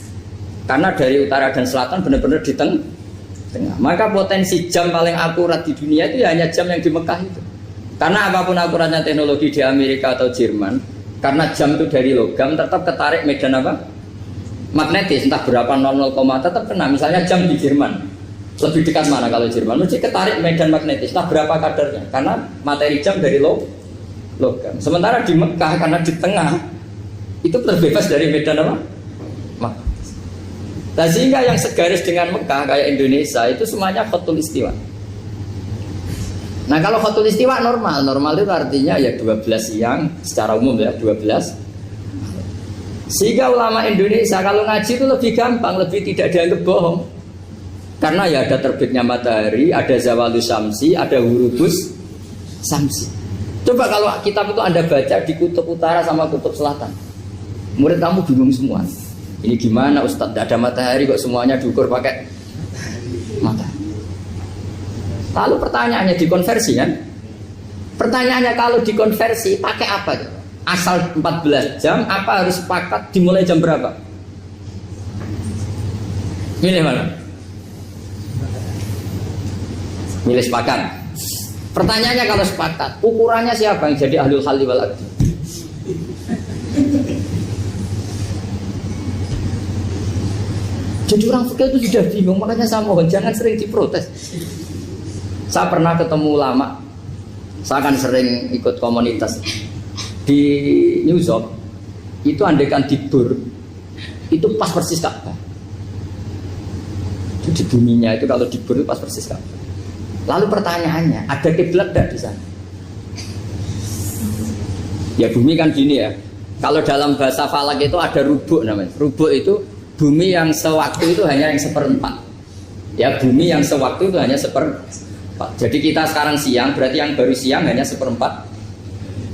Karena dari utara dan selatan benar-benar di tengah. Maka potensi jam paling akurat di dunia itu ya hanya jam yang di Mekah itu. Karena apapun akuratnya teknologi di Amerika atau Jerman, karena jam itu dari logam tetap ketarik medan magnetis, entah berapa 00, tetap kena. Misalnya jam di Jerman lebih dekat mana kalau Jerman, mesti ketarik medan magnetis, entah berapa kadarnya, karena materi jam dari logam. Sementara di Mekah karena di tengah itu terbebas dari medan magnetis. Nah, sehingga yang segaris dengan Mekah kayak Indonesia itu semuanya khotul istiwa. Nah kalau khotul istiwa normal itu artinya ya 12 siang secara umum ya 12. Sehingga ulama Indonesia kalau ngaji itu lebih gampang, lebih tidak dianggap bohong. Karena ya ada terbitnya matahari, ada zawalus syamsi, ada hurubus syamsi. Coba kalau kitab itu Anda baca di kutub utara sama kutub selatan, murid kamu bingung semua. Ini gimana Ustadz, tidak ada matahari kok semuanya diukur pakai matahari. Lalu pertanyaannya dikonversi kan? Pertanyaannya kalau dikonversi pakai apa? Asal 14 jam, apa harus sepakat dimulai jam berapa? Milih mana? Milih sepakat. Pertanyaannya kalau sepakat, ukurannya siapa yang jadi ahlul halli wal aqdi? Jadi orang fikih itu sudah bingung, makanya saya mohon jangan sering diprotes. Saya pernah ketemu ulama, saya kan sering ikut komunitas di New York. Itu andaikan dibur, itu pas persis Ka'bah. Jadi buminya itu kalau dibur itu pas persis Ka'bah. Lalu pertanyaannya, ada kiblat tidak di sana? Ya bumi kan gini ya. Kalau dalam bahasa falak itu ada rubuk namanya. Rubuk itu bumi yang sewaktu itu hanya yang seperempat. Ya bumi yang sewaktu itu hanya seperempat. Jadi kita sekarang siang, berarti yang baru siang hanya seperempat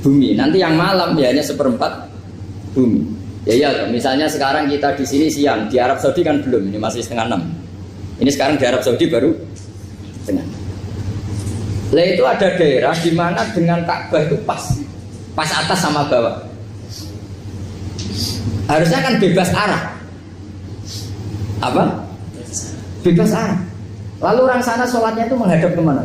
bumi. Nanti yang malam ya hanya seperempat bumi. Ya, misalnya sekarang kita di sini siang, di Arab Saudi kan belum, ini masih 5:30. Ini sekarang di Arab Saudi baru 5:30. Lah itu ada daerah di mana dengan Ka'bah itu pas atas sama bawah. Harusnya kan bebas arah. Apa? Bebas arah. Lalu orang sana sholatnya itu menghadap kemana?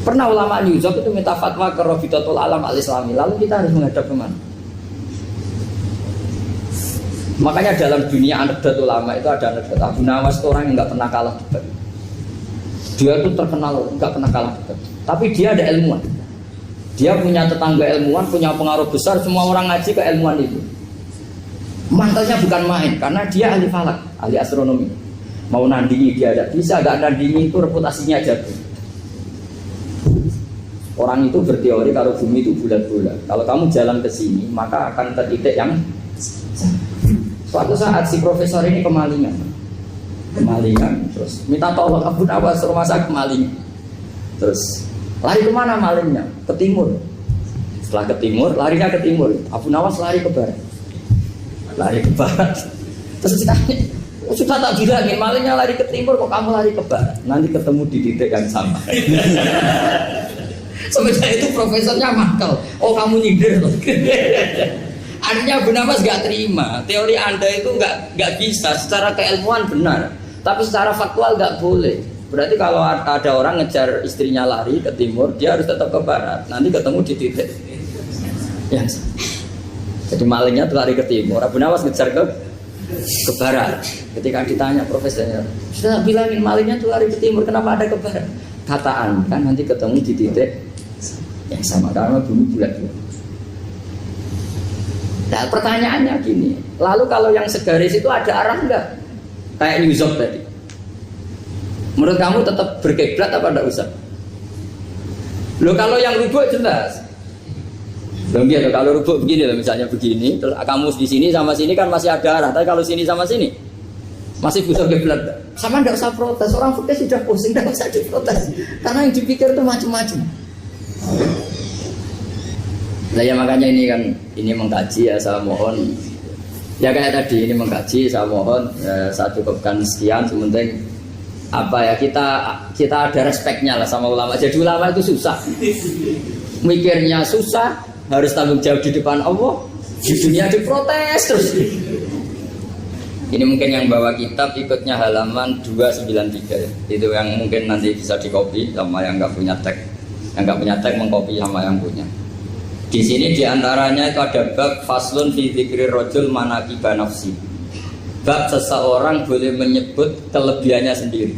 Pernah ulama New York itu minta fatwa ke Rabitatul Alam Al-Islami. Lalu kita harus menghadap kemana? Makanya dalam dunia anekdot ulama itu ada anekdot Abu Nawas itu orang yang nggak pernah kalah debat. Dia itu terkenal nggak pernah kalah debat. Tapi dia ada ilmuwan. Dia punya tetangga ilmuwan, punya pengaruh besar. Semua orang ngaji ke ilmuwan itu. Mantelnya bukan main, karena dia ahli falak, ahli astronomi. Mau nandingi dia tidak bisa, gak nandingi itu reputasinya jatuh. Orang itu berteori kalau bumi itu bulat-bulat. Kalau kamu jalan ke sini, maka akan ke titik yang suatu saat si profesor ini kemalingan, terus minta tolong Abu Nawas rumah saya kemalingan. Terus lari kemana malingnya? Ke timur. Setelah ke timur, larinya ke timur. Abu Nawas lari ke barat. Lari ke barat. Terus ditanya, sudah tak bilangin malingnya lari ke timur, kok kamu lari ke barat? Nanti ketemu di titik yang sama. Sebenarnya itu profesornya mangkel. Oh kamu nyindir loh. Artinya Abu Nawas gak terima. Teori Anda itu gak bisa. Secara keilmuan benar, tapi secara faktual gak boleh. Berarti kalau ada orang ngejar istrinya lari ke timur, dia harus tetap ke barat. Nanti ketemu di titik yang sama. Jadi malingnya tuh lari ke timur, Abu Nawas ngejar ke barat. Ketika ditanya profesornya, sudah bilangin malingnya tuh lari ke timur, kenapa ada ke barat? Kata Anda nanti ketemu di titik yang sama karena bumi bulat-bulat. Nah pertanyaannya gini, lalu kalau yang segaris itu ada arah enggak? Kayak New York tadi. Menurut kamu tetap berkiblat apa enggak usah? Loh kalau yang rubuk jelas. Loh gitu, kalau rubuk begini loh, misalnya begini, terus kamu di sini sama sini kan masih ada arah, tapi kalau sini sama sini Masih butuh kiblat. Sama ndak usah protes, orang fikih sudah pusing, ndak usah diprotes. Karena yang dipikir itu macam-macam. Nah ya makanya ini mengkaji ya, saya mohon. Ya kayak tadi ini mengkaji, saya mohon saya cukupkan sekian. Sementing apa ya kita ada respeknya lah sama ulama. Jadi ulama itu susah, mikirnya susah, harus tanggung jawab di depan Allah, di dunia diprotes terus. Ini mungkin yang bawa kitab ikutnya halaman 293 ya. Itu yang mungkin nanti bisa dikopi sama yang nggak punya tag. Yang nggak punya tag mengkopi sama yang punya. Di sini diantaranya itu ada bab faslun fi dzikri rajul manaqiba nafsi. Bab seseorang boleh menyebut kelebihannya sendiri.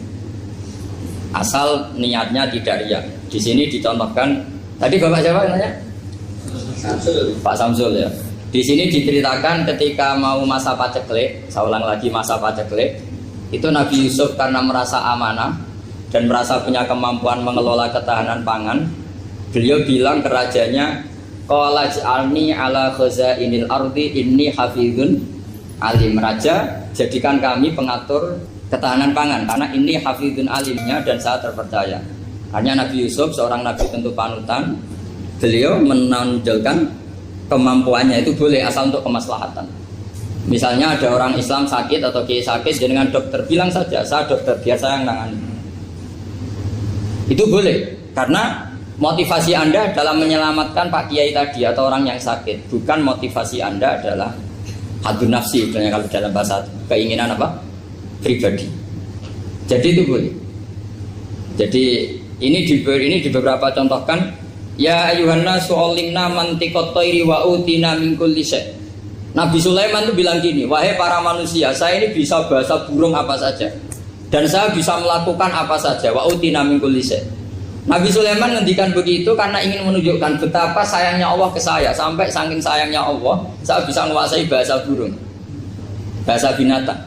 Asal niatnya tidak riya. Di sini dicontohkan tadi Bapak siapa namanya? Samsul. Pak Samsul ya. Di sini diceritakan ketika mau masa paceklik, saya ulang lagi masa paceklik, itu Nabi Yusuf karena merasa amanah dan merasa punya kemampuan mengelola ketahanan pangan, beliau bilang ke rajanya, qala ij'alni ala khazainil ardi inni hafizun alim. Raja, jadikan kami pengatur ketahanan pangan karena ini hafizun alimnya dan saya terpercaya. Hanya Nabi Yusuf seorang nabi tentu panutan, beliau menonjolkan kemampuannya itu boleh asal untuk kemaslahatan. Misalnya ada orang Islam sakit atau kiai sakit, dengan dokter bilang saja, saya dokter biar saya yang nangani. Itu boleh karena motivasi Anda dalam menyelamatkan Pak Kiai tadi atau orang yang sakit, bukan motivasi Anda adalah hadun nafsi, misalnya kalau dalam bahasa keinginan apa? Pribadi. Jadi itu boleh. Jadi ini di beberapa contohkan. Ya ayuhanna su'olimna mantikot toiri wa utina min kulli syai'. Nabi Sulaiman itu bilang gini, wahai para manusia, saya ini bisa bahasa burung apa saja dan saya bisa melakukan apa saja, wa utina min kulli syai'. Nabi Sulaiman ngendikan begitu karena ingin menunjukkan betapa sayangnya Allah ke saya. Sampai saking sayangnya Allah, saya bisa menguasai bahasa burung, bahasa binatang.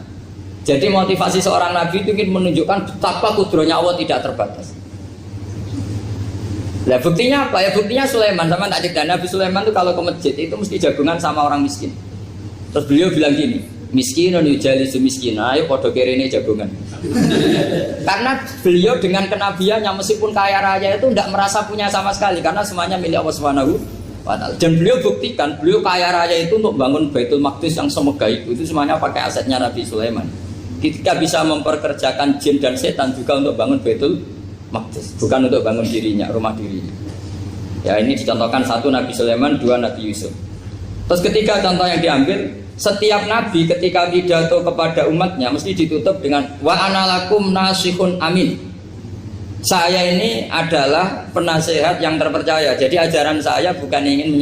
Jadi motivasi seorang nabi itu ingin menunjukkan betapa kudrohnya Allah tidak terbatas. Nah buktinya apa ya? Buktinya Sulaiman, sama tak cerita Nabi Sulaiman itu kalau ke masjid itu mesti jagungan sama orang miskin. Terus beliau bilang gini, miskin yujalisu miskin, ayo podo kerene jagungan. Karena beliau dengan kenabiannya meskipun kaya raya itu tidak merasa punya sama sekali karena semuanya milik Allah Subhanahu wa Ta'ala. Dan beliau buktikan, beliau kaya raya itu untuk bangun Baitul Maqdis yang semegah itu semuanya pakai asetnya Nabi Sulaiman. Ketika bisa memperkerjakan jin dan setan juga untuk bangun Baitul Maqdis, bukan untuk bangun dirinya, rumah dirinya. Ya ini dicontohkan satu Nabi Sulaiman, dua Nabi Yusuf. Terus ketiga contoh yang diambil, setiap Nabi ketika pidato kepada umatnya mesti ditutup dengan wa analakum nasihun amin. Saya ini adalah penasehat yang terpercaya. Jadi ajaran saya bukan ingin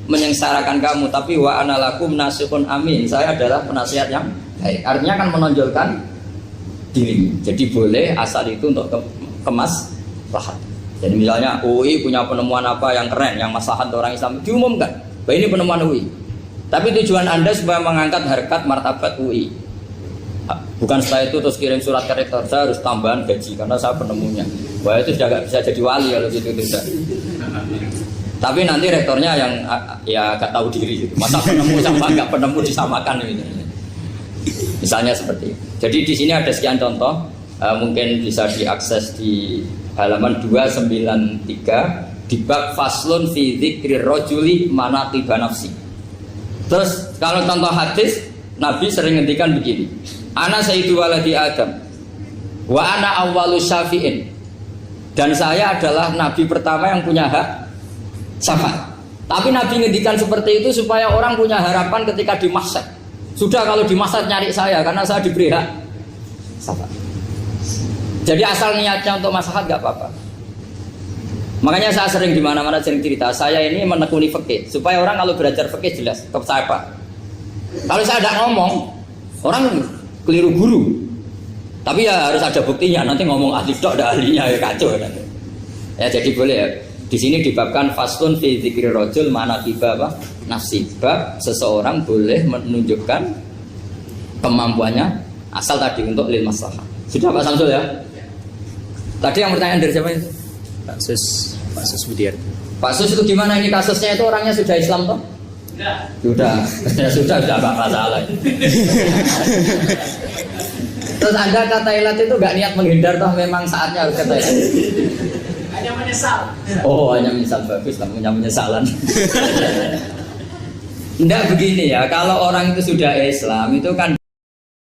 menyengsarakan kamu, tapi wa analakum nasihun amin. Saya adalah penasehat yang baik. Artinya kan menonjolkan diri. Jadi boleh asal itu untuk kemaslahat. Jadi misalnya UI punya penemuan apa yang keren, yang maslahat orang Islam diumumkan. Bahwa ini penemuan UI. Tapi tujuan Anda supaya mengangkat harkat martabat UI. Bukan setelah itu terus kirim surat ke rektor, saya harus tambahan gaji karena saya penemunya. Wah itu sudah gak bisa jadi wali kalau gitu tidak. Tapi nanti rektornya yang ya gak tahu diri gitu. Masa penemu sama gak penemu disamakan ini. Misalnya seperti itu. Jadi di sini ada sekian contoh, mungkin bisa diakses di halaman 293 di bab faslun fi dzikri rajuli manaqiba nafsi. Terus kalau contoh hadis, Nabi sering ngendikan begini, ana sayyidu waladi Adam wa ana awwalu syafi'in, dan saya adalah nabi pertama yang punya hak syafaat. Tapi Nabi ngendikan seperti itu supaya orang punya harapan ketika di mahsyar. Sudah kalau di mahsyar nyari saya karena saya diberi hak syafaat. Jadi asal niatnya untuk maslahat gak apa-apa. Makanya saya sering di mana-mana sering cerita, saya ini menekuni fikih supaya orang kalau belajar fikih jelas ke saya Pak. Kalau saya tidak ngomong, orang keliru guru. Tapi ya harus ada buktinya. Nanti ngomong ahli dok, ada ahlinya ya kacau. Ya jadi boleh ya. Di sini dibabkan faslun fi dzikri rajul manaqiba nafsi. Bab seseorang boleh menunjukkan kemampuannya asal tadi untuk lil maslahah. Sudah Pak Samsul ya? Tadi yang pertanyaan dari siapa itu? Pak Sus Budiar. Pak Sus itu gimana ini kasusnya itu orangnya sudah Islam toh? Sudah apa masalah. Terus Anda ke Thailand itu nggak niat menghindar toh memang saatnya harus ke Thailand. Hanya menyesal. Oh, hanya menyesal, bagus, tak punya penyesalan. Enggak begini ya, kalau orang itu sudah Islam itu kan